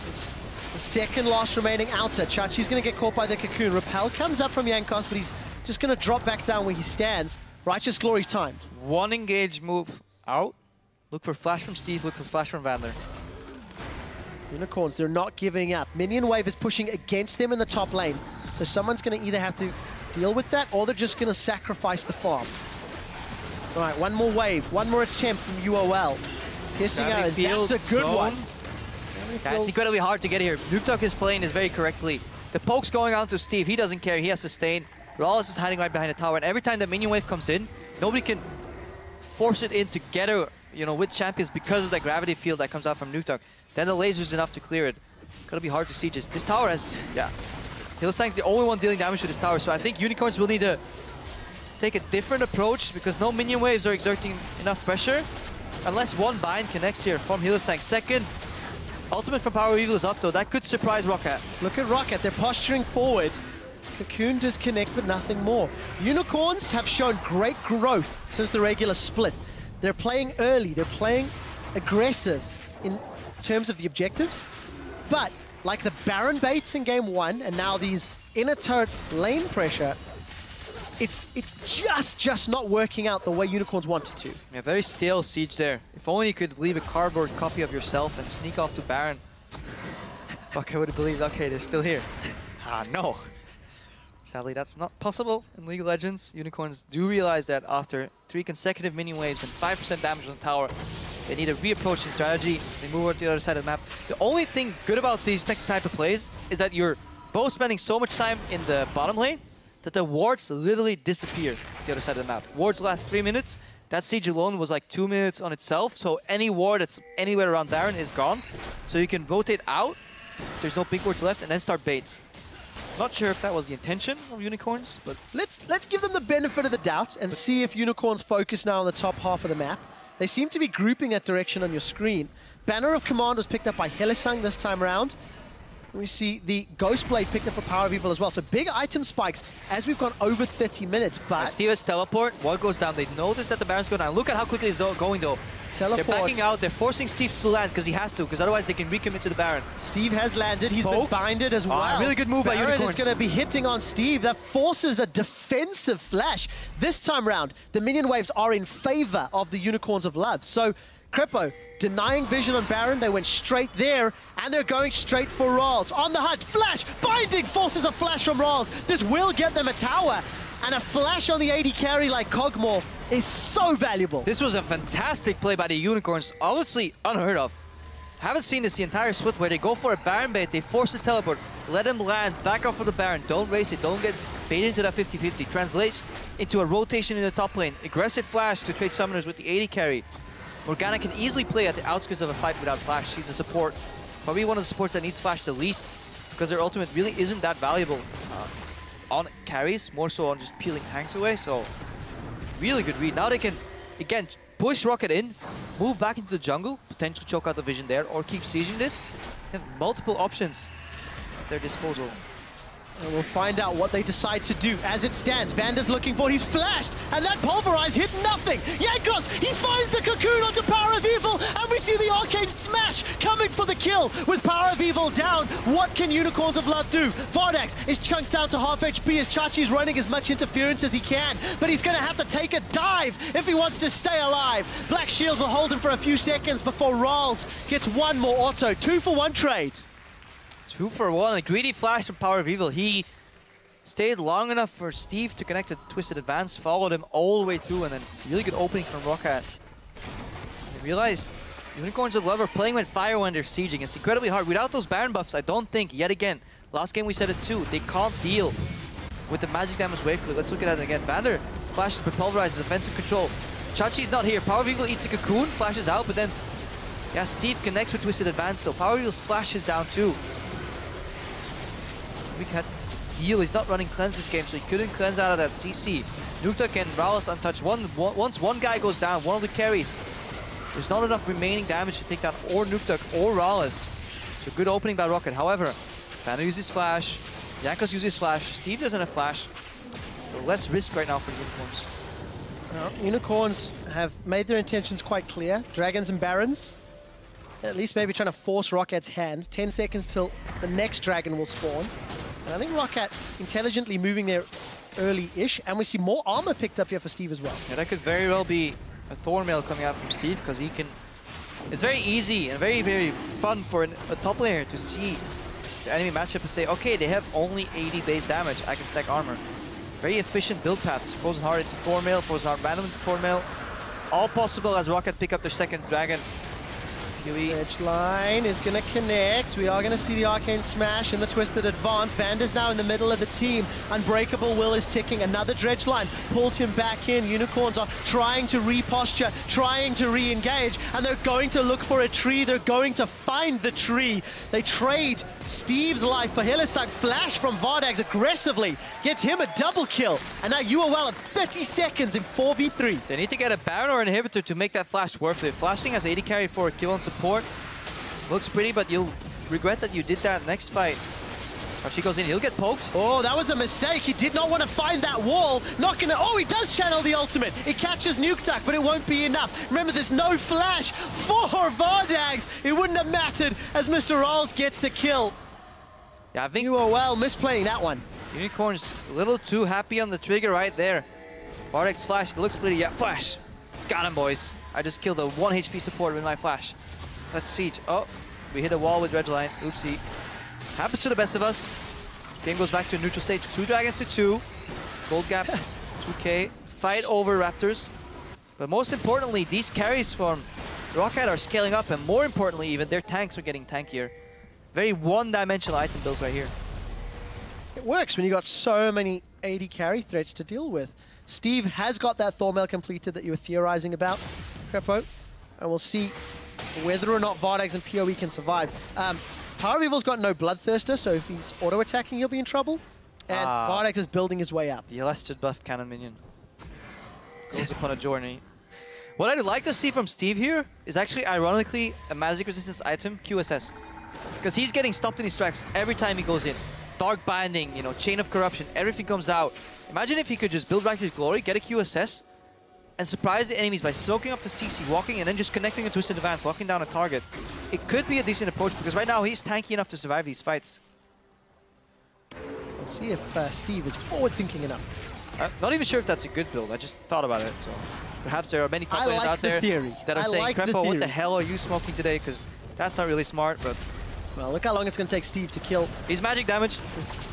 It's The second last remaining outer. Chachi's going to get caught by the Cocoon. Repel comes up from Jankos, but he's just going to drop back down where he stands. Righteous Glory's timed. One engage move out. Look for flash from Steve, look for flash from Vander. Unicorns, they're not giving up. Minion Wave is pushing against them in the top lane. So someone's going to either have to deal with that, or they're just going to sacrifice the farm. All right, one more wave, one more attempt from UOL. Piercing arrow, that's a good one. Yeah, it's incredibly hard to get here. Nuketock is playing this very correctly. The poke's going on to Steve, he doesn't care, he has sustain. Rawless is hiding right behind the tower, and every time the minion wave comes in, nobody can force it in together, you know, with champions because of that gravity field that comes out from Nuketock. Then the laser's enough to clear it. Gonna be hard to see. Just this tower has, yeah. Hillsang's the only one dealing damage to this tower, so I think Unicorns will need to take a different approach because no minion waves are exerting enough pressure. Unless one bind connects here from Hillsang. Second, ultimate from Power Evil is up though. That could surprise Roccat. Look at Roccat, they're posturing forward. Cocoon does connect, but nothing more. Unicorns have shown great growth since the regular split. They're playing early, they're playing aggressive in terms of the objectives, but like the Baron baits in game 1 and now these inner turret lane pressure, it's just not working out the way Unicorns wanted to. Yeah, very stale siege there. If only you could leave a cardboard copy of yourself and sneak off to Baron. Fuck, I would have believed, okay, they're still here. Ah, no. Sadly, that's not possible in League of Legends. Unicorns do realize that after 3 consecutive minion waves and 5% damage on the tower, they need a reapproaching strategy. They move over to the other side of the map. The only thing good about these type of plays is that you're both spending so much time in the bottom lane that the wards literally disappear to the other side of the map. Wards last 3 minutes. That siege alone was like 2 minutes on itself. So any ward that's anywhere around Baron is gone. So you can rotate out. There's no big wards left and then start baits. Not sure if that was the intention of Unicorns, but let's give them the benefit of the doubt and see if Unicorns focus now on the top half of the map. They seem to be grouping that direction on your screen. Banner of Command was picked up by Hillsang this time around. We see the Ghost Blade picked up for Power of Evil as well. So big item spikes as we've gone over 30 minutes. But Steve has teleport. Ward goes down. They notice that the Baron's going down. Look at how quickly it's going though. Teleport. They're backing out. They're forcing Steve to land because he has to, because otherwise they can recommit to the Baron. Steve has landed. He's been binded as well. Really good move by Unicorns. Baron is going to be hitting on Steve. That forces a defensive flash. This time round, the minion waves are in favor of the Unicorns of Love. So Crepo denying vision on Baron. They went straight there, and they're going straight for Rawls. On the hunt, flash, binding, forces a flash from Rawls. This will get them a tower, and a flash on the AD carry like Cogmore is so valuable. This was a fantastic play by the Unicorns, honestly unheard of. Haven't seen this the entire split where they go for a Baron bait, they force the teleport, let him land, back off of the Baron, don't race it, don't get baited into that 50-50. Translates into a rotation in the top lane, aggressive flash to trade summoners with the AD carry. Morgana can easily play at the outskirts of a fight without flash. She's a support, probably one of the supports that needs flash the least, because their ultimate really isn't that valuable on carries, more so on just peeling tanks away. So really good read. Now they can, again, push Roccat in, move back into the jungle, potentially choke out the vision there, or keep sieging this. They have multiple options at their disposal. And we'll find out what they decide to do. As it stands, Vander's looking for it. He's flashed, and that Pulverize hit nothing. Jankos, he finds the Cocoon onto Power of Evil, and we see the Arcane Smash coming for the kill with Power of Evil down. What can Unicorns of Love do? Vardax is chunked down to half HP as Chachi's running as much interference as he can, but he's going to have to take a dive if he wants to stay alive. Black Shield will hold him for a few seconds before Rawls gets one more auto. 2-for-1 trade. 2-for-1, a greedy flash from Power of Evil. He stayed long enough for Steve to connect a Twisted Advance, followed him all the way through, and then really good opening from Roccat. They realized Unicorns of Love are playing with fire when they're sieging. It's incredibly hard. Without those Baron buffs, I don't think, yet again, last game we said it too, they can't deal with the magic damage wave clip. Let's look at that again. Vander flashes but pulverizes, offensive control. Chachi's not here. Power of Evil eats a Cocoon, flashes out, but then, yeah, Steve connects with Twisted Advance, so Power of Evil's flash is down too. We had heal. He's not running cleanse this game, so he couldn't cleanse out of that CC. Nuketock and Rawless untouched. Once one guy goes down, one of the carries, there's not enough remaining damage to take down or Nuketock or Rawless. So good opening by Roccat. However, Banner uses flash, Jankos uses flash, Steve doesn't have flash. So less risk right now for Unicorns. Well, Unicorns have made their intentions quite clear. Dragons and Barons. At least maybe trying to force Rockat's hand. 10 seconds till the next dragon will spawn. And I think Roccat intelligently moving there early-ish. And we see more armor picked up here for Steve as well. Yeah, that could very well be a Thornmail coming out from Steve, because he can... It's very easy and very, very fun for a top laner to see the enemy matchup and say, okay, they have only 80 base damage, I can stack armor. Very efficient build paths. Frozen Heart into Thornmail, Frozen Heart random into Thornmail. All possible as Roccat pick up their second dragon. Edge line is going to connect. We are going to see the Arcane Smash in the Twisted Advance. Vander's now in the middle of the team. Unbreakable Will is ticking. Another dredge line pulls him back in. Unicorns are trying to reposture, trying to re-engage, and they're going to look for a tree. They're going to find the tree. They trade Steve's life for Hylissang. Flash from Vardags aggressively gets him a double kill. And now UOL at 30 seconds in 4v3. They need to get a Baron or an inhibitor to make that flash worth it. Flashing as AD carry for a kill on support. Looks pretty, but you'll regret that you did that next fight. Oh, she goes in, he'll get poked. Oh, that was a mistake. He did not want to find that wall. Not gonna, oh, he does channel the ultimate. It catches Nukeduck, but it won't be enough. Remember, there's no flash for Vardags. It wouldn't have mattered as Mr. Rawls gets the kill. Yeah, I think You were well misplaying that one. Unicorn's a little too happy on the trigger right there. Vardags flash, it looks pretty, yeah, flash. Got him, boys. I just killed a 1 HP support with my flash. Let's siege. Oh, we hit a wall with Redline. Oopsie. Happens to the best of us. Game goes back to a neutral state. 2 dragons to 2. Gold gap is 2k. Fight over Raptors. But most importantly, these carries from Roccat are scaling up, and more importantly even, their tanks are getting tankier. Very one-dimensional item builds right here. It works when you got so many AD carry threats to deal with. Steve has got that Thornmail completed that you were theorizing about, Crepo, and we'll see whether or not Vardags and PoE can survive. Power of Evil's got no Bloodthirster, so if he's auto-attacking, he'll be in trouble. And Vardags is building his way up. The illustrated buff cannon minion goes upon a journey. What I'd like to see from Steve here is actually, ironically, a magic resistance item, QSS. Because he's getting stopped in his tracks every time he goes in. Dark Binding, you know, Chain of Corruption, everything comes out. Imagine if he could just build back to his glory, get a QSS, and surprise the enemies by soaking up the CC, walking, and then just connecting a Twisted Advance, locking down a target. It could be a decent approach, because right now he's tanky enough to survive these fights. We'll see if Steve is forward-thinking enough. Not even sure if that's a good build, I just thought about it. So perhaps there are many top players out there that are saying, Crepo, what the hell are you smoking today? Because that's not really smart, but... Well, look how long it's going to take Steve to kill. He's magic damage.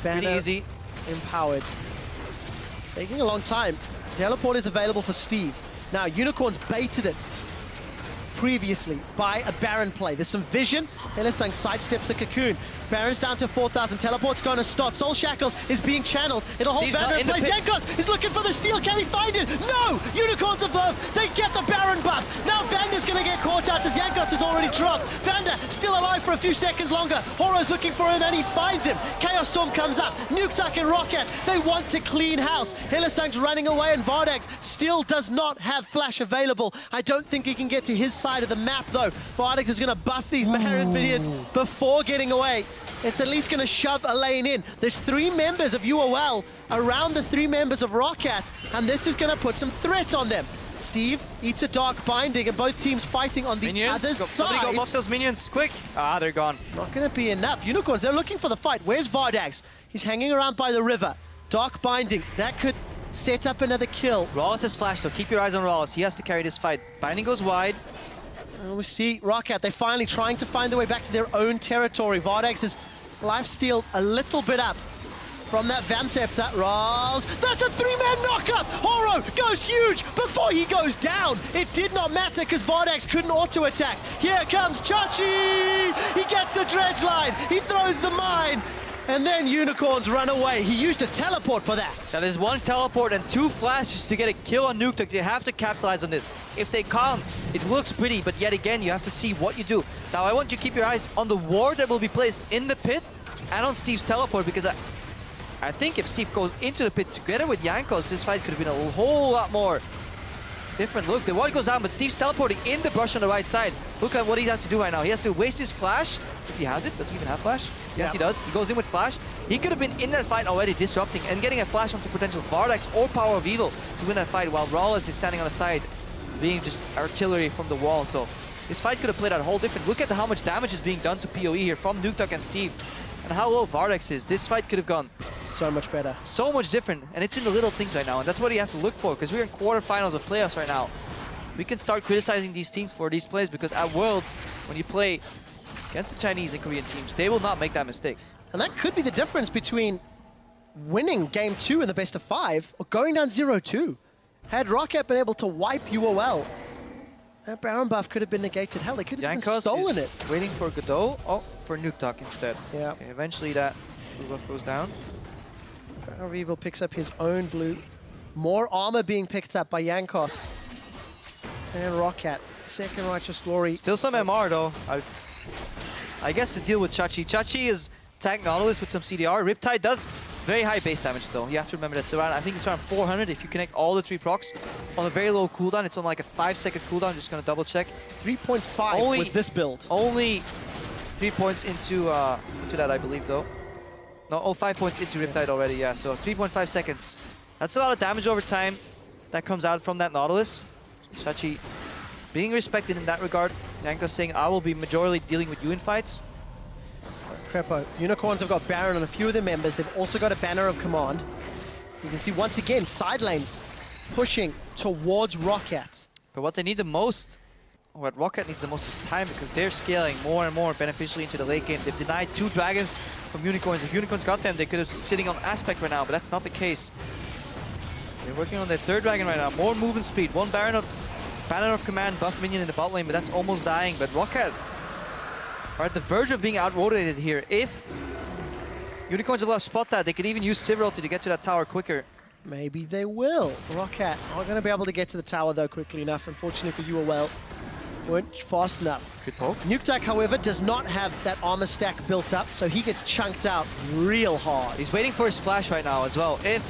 Pretty easy. Empowered. Taking a long time. Teleport is available for Steve. Now, Unicorns baited it previously by a Baron play. There's some vision. Hylissang sidesteps the Cocoon. Baron's down to 4,000. Teleport's going to start. Soul Shackles is being channeled. It'll hold Vander in place. Jankos is looking for the steal. Can he find it? No! Unicorns above. They get the Baron buff. Now Vander's going to get caught out as Jankos has already dropped. Vander still alive for a few seconds longer. Horo's looking for him and he finds him. Chaos Storm comes up. Nukeduck and Roccat. They want to clean house. Hylissang's running away and Vardags still does not have flash available. I don't think he can get to his side of the map though. Vardags is going to buff these Baron minions before getting away. It's at least going to shove a lane in. There's 3 members of UOL around the 3 members of Roccat, and this is going to put some threat on them. Steve eats a Dark Binding, and both teams fighting on the other side. Somebody go buff those minions, quick! Ah, they're gone. Not going to be enough. Unicorns, they're looking for the fight. Where's Vardags? He's hanging around by the river. Dark Binding, that could set up another kill. Rawls has flashed, so keep your eyes on Rawls. He has to carry this fight. Binding goes wide. And we see Roccat, they're finally trying to find their way back to their own territory. Vardags is lifesteal a little bit up from that Vamp Scepter. Rawls, that's a 3-man knockup! Horo goes huge before he goes down. It did not matter because Vardags couldn't auto-attack. Here comes Chachi! He gets the dredge line, he throws the mine, and then Unicorns run away. He used a teleport for that. That is 1 teleport and 2 flashes to get a kill on Nukeduck. They have to capitalize on this. If they can't, it looks pretty, but yet again, you have to see what you do. Now, I want you to keep your eyes on the ward that will be placed in the pit and on Steve's teleport, because I think if Steve goes into the pit together with Jankos, this fight could have been a whole lot more different. Look, the ward goes down, but Steve's teleporting in the brush on the right side. Look at what he has to do right now. He has to waste his flash. If he has it, does he even have flash? Yes, he does. He goes in with flash. He could have been in that fight already, disrupting and getting a flash onto potential Vardags or Power of Evil to win that fight, while Rawls is standing on the side, being just artillery from the wall. So this fight could have played out a whole different. Look at how much damage is being done to PoE here from Nukeduck and Steve. And how low Vardex is. This fight could have gone so much better. So much different. And it's in the little things right now. And that's what you have to look for. Because we're in quarterfinals of playoffs right now. We can start criticizing these teams for these plays. Because at Worlds, when you play against the Chinese and Korean teams, they will not make that mistake. And that could be the difference between winning Game 2 in the best of 5 or going down 0-2. Had Roccat been able to wipe UOL, that Baron buff could have been negated. Hell, they could have even stolen it. Waiting for Godot. Oh, for Nukeduck instead. Yeah. Okay, eventually that blue buff goes down. Power of Evil picks up his own blue. More armor being picked up by Jankos. And Roccat, second Righteous Glory. Still some MR though. I guess to deal with Chachi. Chachi is tank Nautilus with some CDR. Riptide does very high base damage though. You have to remember that. So around, I think it's around 400 if you connect all the 3 procs on a very low cooldown. It's on like a 5-second cooldown. Just gonna double check. 3.5 with this build. Only 3 points into that, I believe though. No, 5 points into Riptide already. Yeah, so 3.5 seconds. That's a lot of damage over time that comes out from that Nautilus. Chachi being respected in that regard. Yanko saying, I will be majorly dealing with you in fights. Crepo. Unicorns have got Baron on a few of their members. They've also got a Banner of Command. You can see once again, side lanes pushing towards Roccat. But what they need the most, or what Roccat needs the most is time, because they're scaling more and more beneficially into the late game. They've denied 2 dragons from Unicorns. If Unicorns got them, they could have sitting on Aspect right now, but that's not the case. They're working on their 3rd dragon right now. More movement speed. 1 Banner of Command buff minion in the bot lane, but that's almost dying. But Roccat are at the verge of being out-rotated here. If Unicorns allow spot that, they could even use Sivir to get to that tower quicker. Maybe they will. Roccat aren't going to be able to get to the tower though quickly enough. Unfortunately for UOL, weren't fast enough. Good poke. Nukeduck, however, does not have that armor stack built up, so he gets chunked out real hard. He's waiting for his splash right now as well. If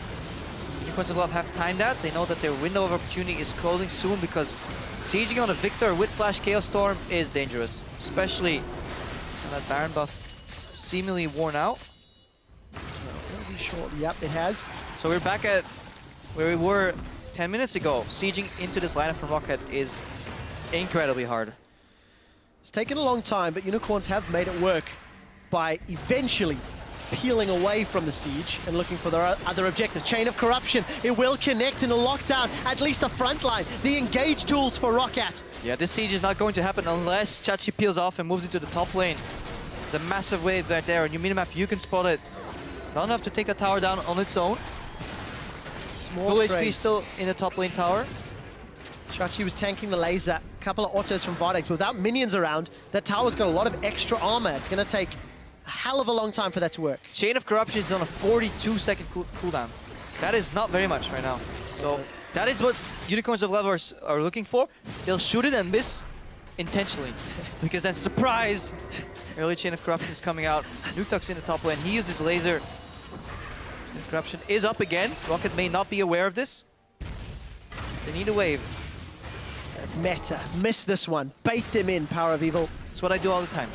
Unicorns of Love have timed that, they know that their window of opportunity is closing soon, because sieging on a Victor with Flash Chaos Storm is dangerous, especially when that Baron buff seemingly worn out. Short. Yep, it has. So we're back at where we were 10 minutes ago. Sieging into this lineup from Roccat is incredibly hard. It's taken a long time, but Unicorns have made it work by eventually peeling away from the siege and looking for their other objectives. Chain of Corruption, it will connect in a lockdown, at least a front line. The engage tools for Roccat. Yeah, this siege is not going to happen unless Chachi peels off and moves into the top lane. It's a massive wave right there, and you minimap, you can spot it. Not enough to take that tower down on its own. Small Full trades. HP still in the top lane tower. Chachi was tanking the laser. A couple of autos from Vardex, but without minions around, that tower's got a lot of extra armor. It's going to take a hell of a long time for that to work. Chain of Corruption is on a 42-second cooldown. That is not very much right now. So that is what Unicorns of Love are looking for. They'll shoot it and miss intentionally. Because then, surprise, early Chain of Corruption is coming out. Nukeduck's in the top lane. He used his laser. Chain of Corruption is up again. Roccat may not be aware of this. They need a wave. That's meta. Miss this one. Bait them in, Power of Evil. That's what I do all the time.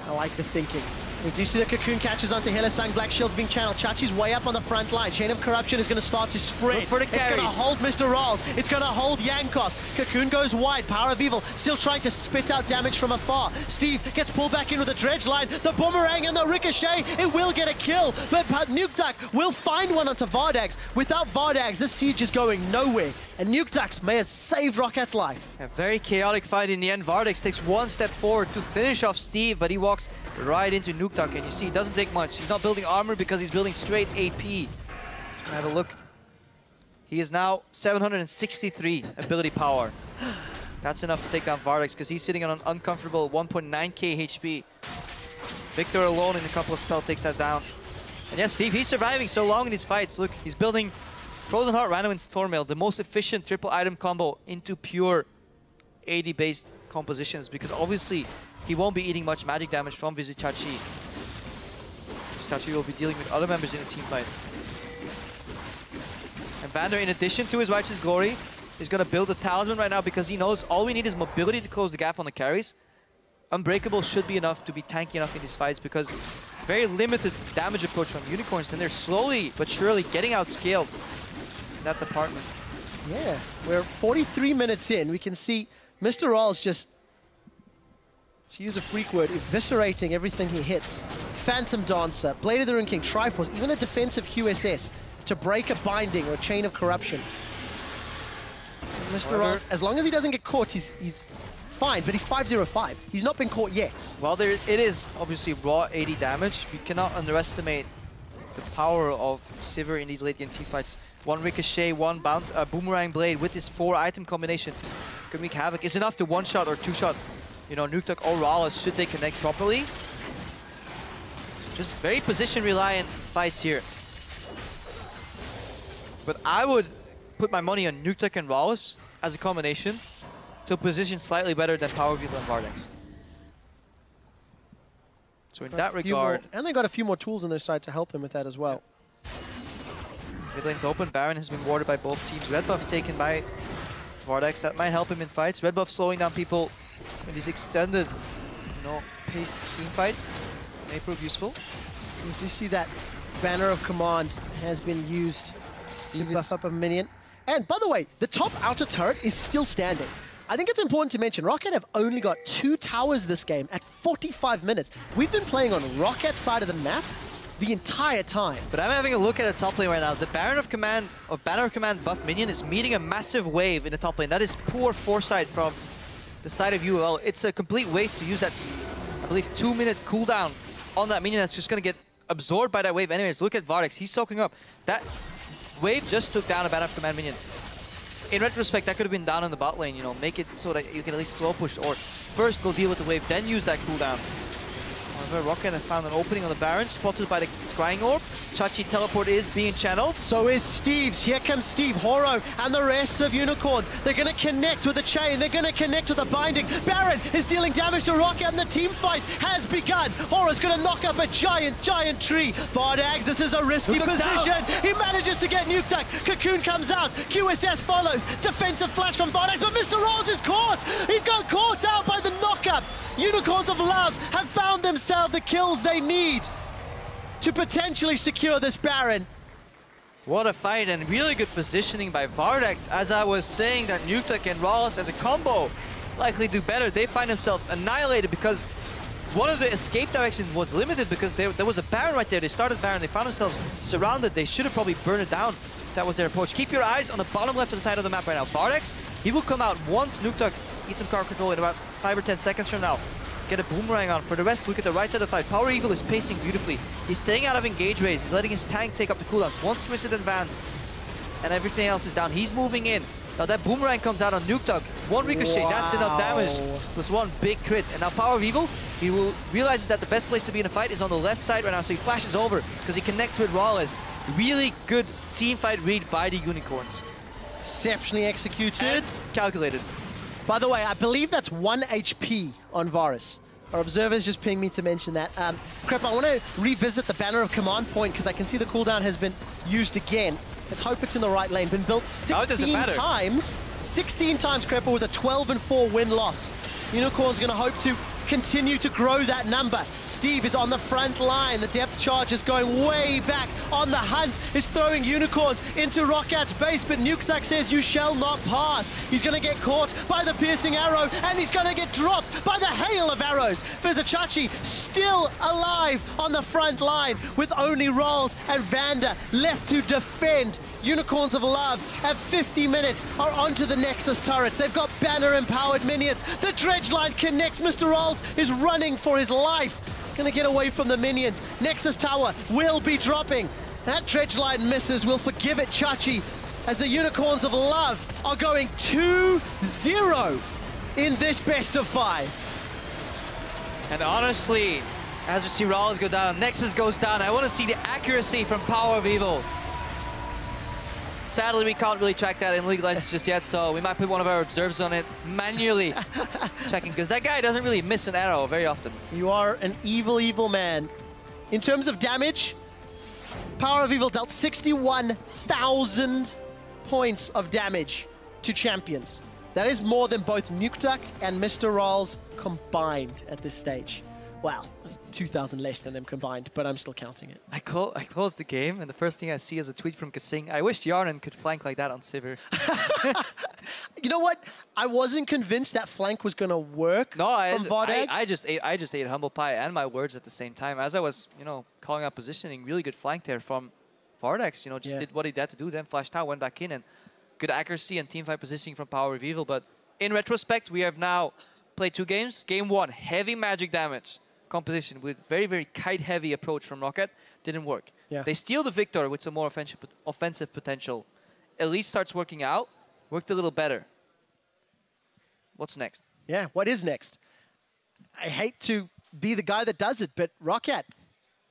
I like the thinking. We do see the Cocoon catches onto Hillesang. Black Shield's being channeled. Chachi's way up on the front line. Chain of Corruption is going to start to spread. Look for the carries. It's going to hold Mr. Rawls. It's going to hold Jankos. Cocoon goes wide. Power of Evil still trying to spit out damage from afar. Steve gets pulled back in with the dredge line. The boomerang and the ricochet. It will get a kill. But Nukeduck will find one onto Vardags. Without Vardags, this siege is going nowhere. And Nukeduck may have saved Rockat's life. A very chaotic fight in the end. Vardex takes 1 step forward to finish off Steve, but he walks right into Nukeduck, and you see it doesn't take much. He's not building armor because he's building straight AP. Have a look. He is now 763 ability power. That's enough to take down Vardex because he's sitting on an uncomfortable 1.9k HP. Victor alone in a couple of spells takes that down. And yes, Steve, he's surviving so long in his fights. Look, he's building Frozen Heart, Rhino, and Stormmail, the most efficient triple item combo into pure AD-based compositions, because obviously he won't be eating much magic damage from Visit Chachi. Chachi will be dealing with other members in the team fight. And Vander, in addition to his Righteous Glory, is going to build a Talisman right now because he knows all we need is mobility to close the gap on the carries. Unbreakable should be enough to be tanky enough in these fights because very limited damage approach from Unicorns, and they're slowly but surely getting outscaled in that department. Yeah, we're 43 minutes in. We can see Mr. Rawls just To use a freak word, eviscerating everything he hits. Phantom Dancer, Blade of the Rune King, Triforce, even a defensive QSS to break a binding or a chain of corruption. And Mr. Ross, as long as he doesn't get caught, he's fine, but he's 5-0-5. He's not been caught yet. Well, it is obviously raw 80 damage. We cannot underestimate the power of Sivir in these late game teamfights. One Ricochet, one Boomerang Blade with his 4-item combination can wreak havoc. Is enough to one-shot or two-shot, you know, Nukeduck or Rallis should they connect properly. Just very position-reliant fights here. But I would put my money on Nukeduck and Rallis as a combination to position slightly better than Power Weevil and Vardex. So in that regard... And they got a few more tools on their side to help them with that as well. Mid lane's open, Baron has been warded by both teams. Red buff taken by Vardex, that might help him in fights. Red buff slowing down people in these extended, you know, paced team fights may prove useful. You do see that Banner of Command has been used to buff up a minion. And by the way, the top outer turret is still standing. I think it's important to mention, Roccat have only got 2 towers this game at 45 minutes. We've been playing on Rockat's side of the map the entire time. But I'm having a look at the top lane right now. The Banner of Command buff minion is meeting a massive wave in the top lane. That is poor foresight from the side of UL. It's a complete waste to use that, I believe, 2-minute cooldown on that minion that's just going to get absorbed by that wave anyways. Look at Vardex, he's soaking up. That wave just took down a Banner of Command minion. In retrospect, that could have been down in the bot lane, you know, make it so that you can at least slow push, or first go deal with the wave, then use that cooldown. However, Roccat have found an opening on the Baron, spotted by the Scrying Orb. Chachi teleport is being channeled. So is Steve's. Here comes Steve, Horo, and the rest of Unicorns. They're going to connect with a chain. They're going to connect with a binding. Baron is dealing damage to Roccat, and the team fight has begun. Horo's going to knock up a giant tree. Vardex, this is a risky position. He manages to get Nukeduck. Cocoon comes out. QSS follows. Defensive flash from Vardex, but Mr. Rolls is caught. He's got caught out by the knockup. Unicorns of Love have found themselves the kills they need to potentially secure this Baron. What a fight, and really good positioning by Vardex. As I was saying, that Nukeduck and Rallis as a combo likely do better. They find themselves annihilated because one of the escape directions was limited because there was a Baron right there. They started Baron, they found themselves surrounded. They should have probably burned it down. That was their approach. Keep your eyes on the bottom left of the side of the map right now. Vardex, he will come out once Nukeduck eats some card control in about 5 or 10 seconds from now. Get a Boomerang on. For the rest, look at the right side of the fight. Power Evil is pacing beautifully. He's staying out of engage rays. He's letting his tank take up the cooldowns. Once Twisted advance, and everything else is down. He's moving in. Now that Boomerang comes out on Nukeduck. One Ricochet, that's enough damage. Plus one big crit. And now Power of Evil, he will realizes that the best place to be in a fight is on the left side right now. So he flashes over because he connects with Rallis. Really good team fight read by the Unicorns. Exceptionally executed. And calculated. By the way, I believe that's 1 HP on Varus. Our observers just pinged me to mention that. Crep, I want to revisit the Banner of Command point because I can see the cooldown has been used again. Let's hope it's in the right lane. Been built 16 times. 16 times, Crepper, with a 12-4 win-loss. Unicorn's going to hope to continue to grow that number. Steve is on the front line. The depth charge is going way back. On the hunt is throwing Unicorns into Rockat's base, but Nukeduck says you shall not pass. He's going to get caught by the piercing arrow, and he's going to get dropped by the hail of arrows. Chachi still alive on the front line with only Rolls and Vander left to defend. Unicorns of Love at 50 minutes are onto the Nexus turrets. They've got banner-empowered minions. The dredge line connects. Mr. Rolls is running for his life. Gonna get away from the minions. Nexus tower will be dropping. That dredge line misses. We'll forgive it, Chachi, as the Unicorns of Love are going 2-0 in this best of 5. And honestly, as we see Rolls go down, Nexus goes down, I want to see the accuracy from Power of Evil. Sadly, we can't really track that in League of Legends just yet, so we might put one of our observers on it manually checking, because that guy doesn't really miss an arrow very often. You are an evil, evil man. In terms of damage, Power of Evil dealt 61,000 points of damage to champions. That is more than both Nukeduck and Mr. Rolls combined at this stage. Well, it's 2,000 less than them combined, but I'm still counting it. I closed the game, and the first thing I see is a tweet from Kasing. I wish Yarnan could flank like that on Sivir. You know what? I wasn't convinced that flank was going to work from Vardex. I just ate humble pie and my words at the same time. As I was, calling out positioning, really good flank there from Vardex. Just did what he had to do, then flashed out, went back in, and good accuracy and teamfight positioning from Power Revival. But in retrospect, we have now played 2 games. Game 1, heavy magic damage composition with very, very kite-heavy approach from Roccat. Didn't work. Yeah. They steal the victor with some more offensive potential. Elite starts working out. Worked a little better. What's next? Yeah, what is next? I hate to be the guy that does it, but Roccat,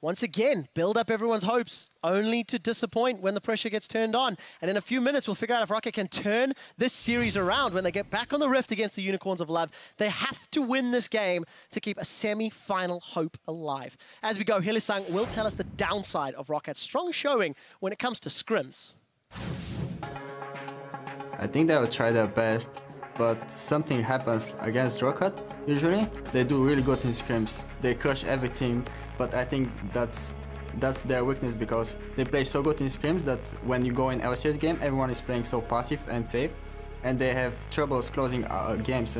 once again, build up everyone's hopes, only to disappoint when the pressure gets turned on. And in a few minutes, we'll figure out if Roccat can turn this series around when they get back on the Rift against the Unicorns of Love. They have to win this game to keep a semi-final hope alive. As we go, Hilisang will tell us the downside of Rockat's strong showing when it comes to scrims. I think they will try their best, but something happens against Roccat. Usually, they do really good in scrims. They crush every team, but I think that's their weakness because they play so good in scrims that when you go in LCS game, everyone is playing so passive and safe, and they have troubles closing games.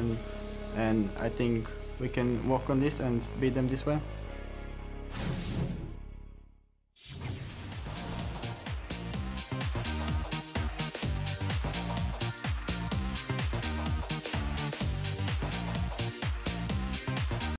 And I think we can work on this and beat them this way.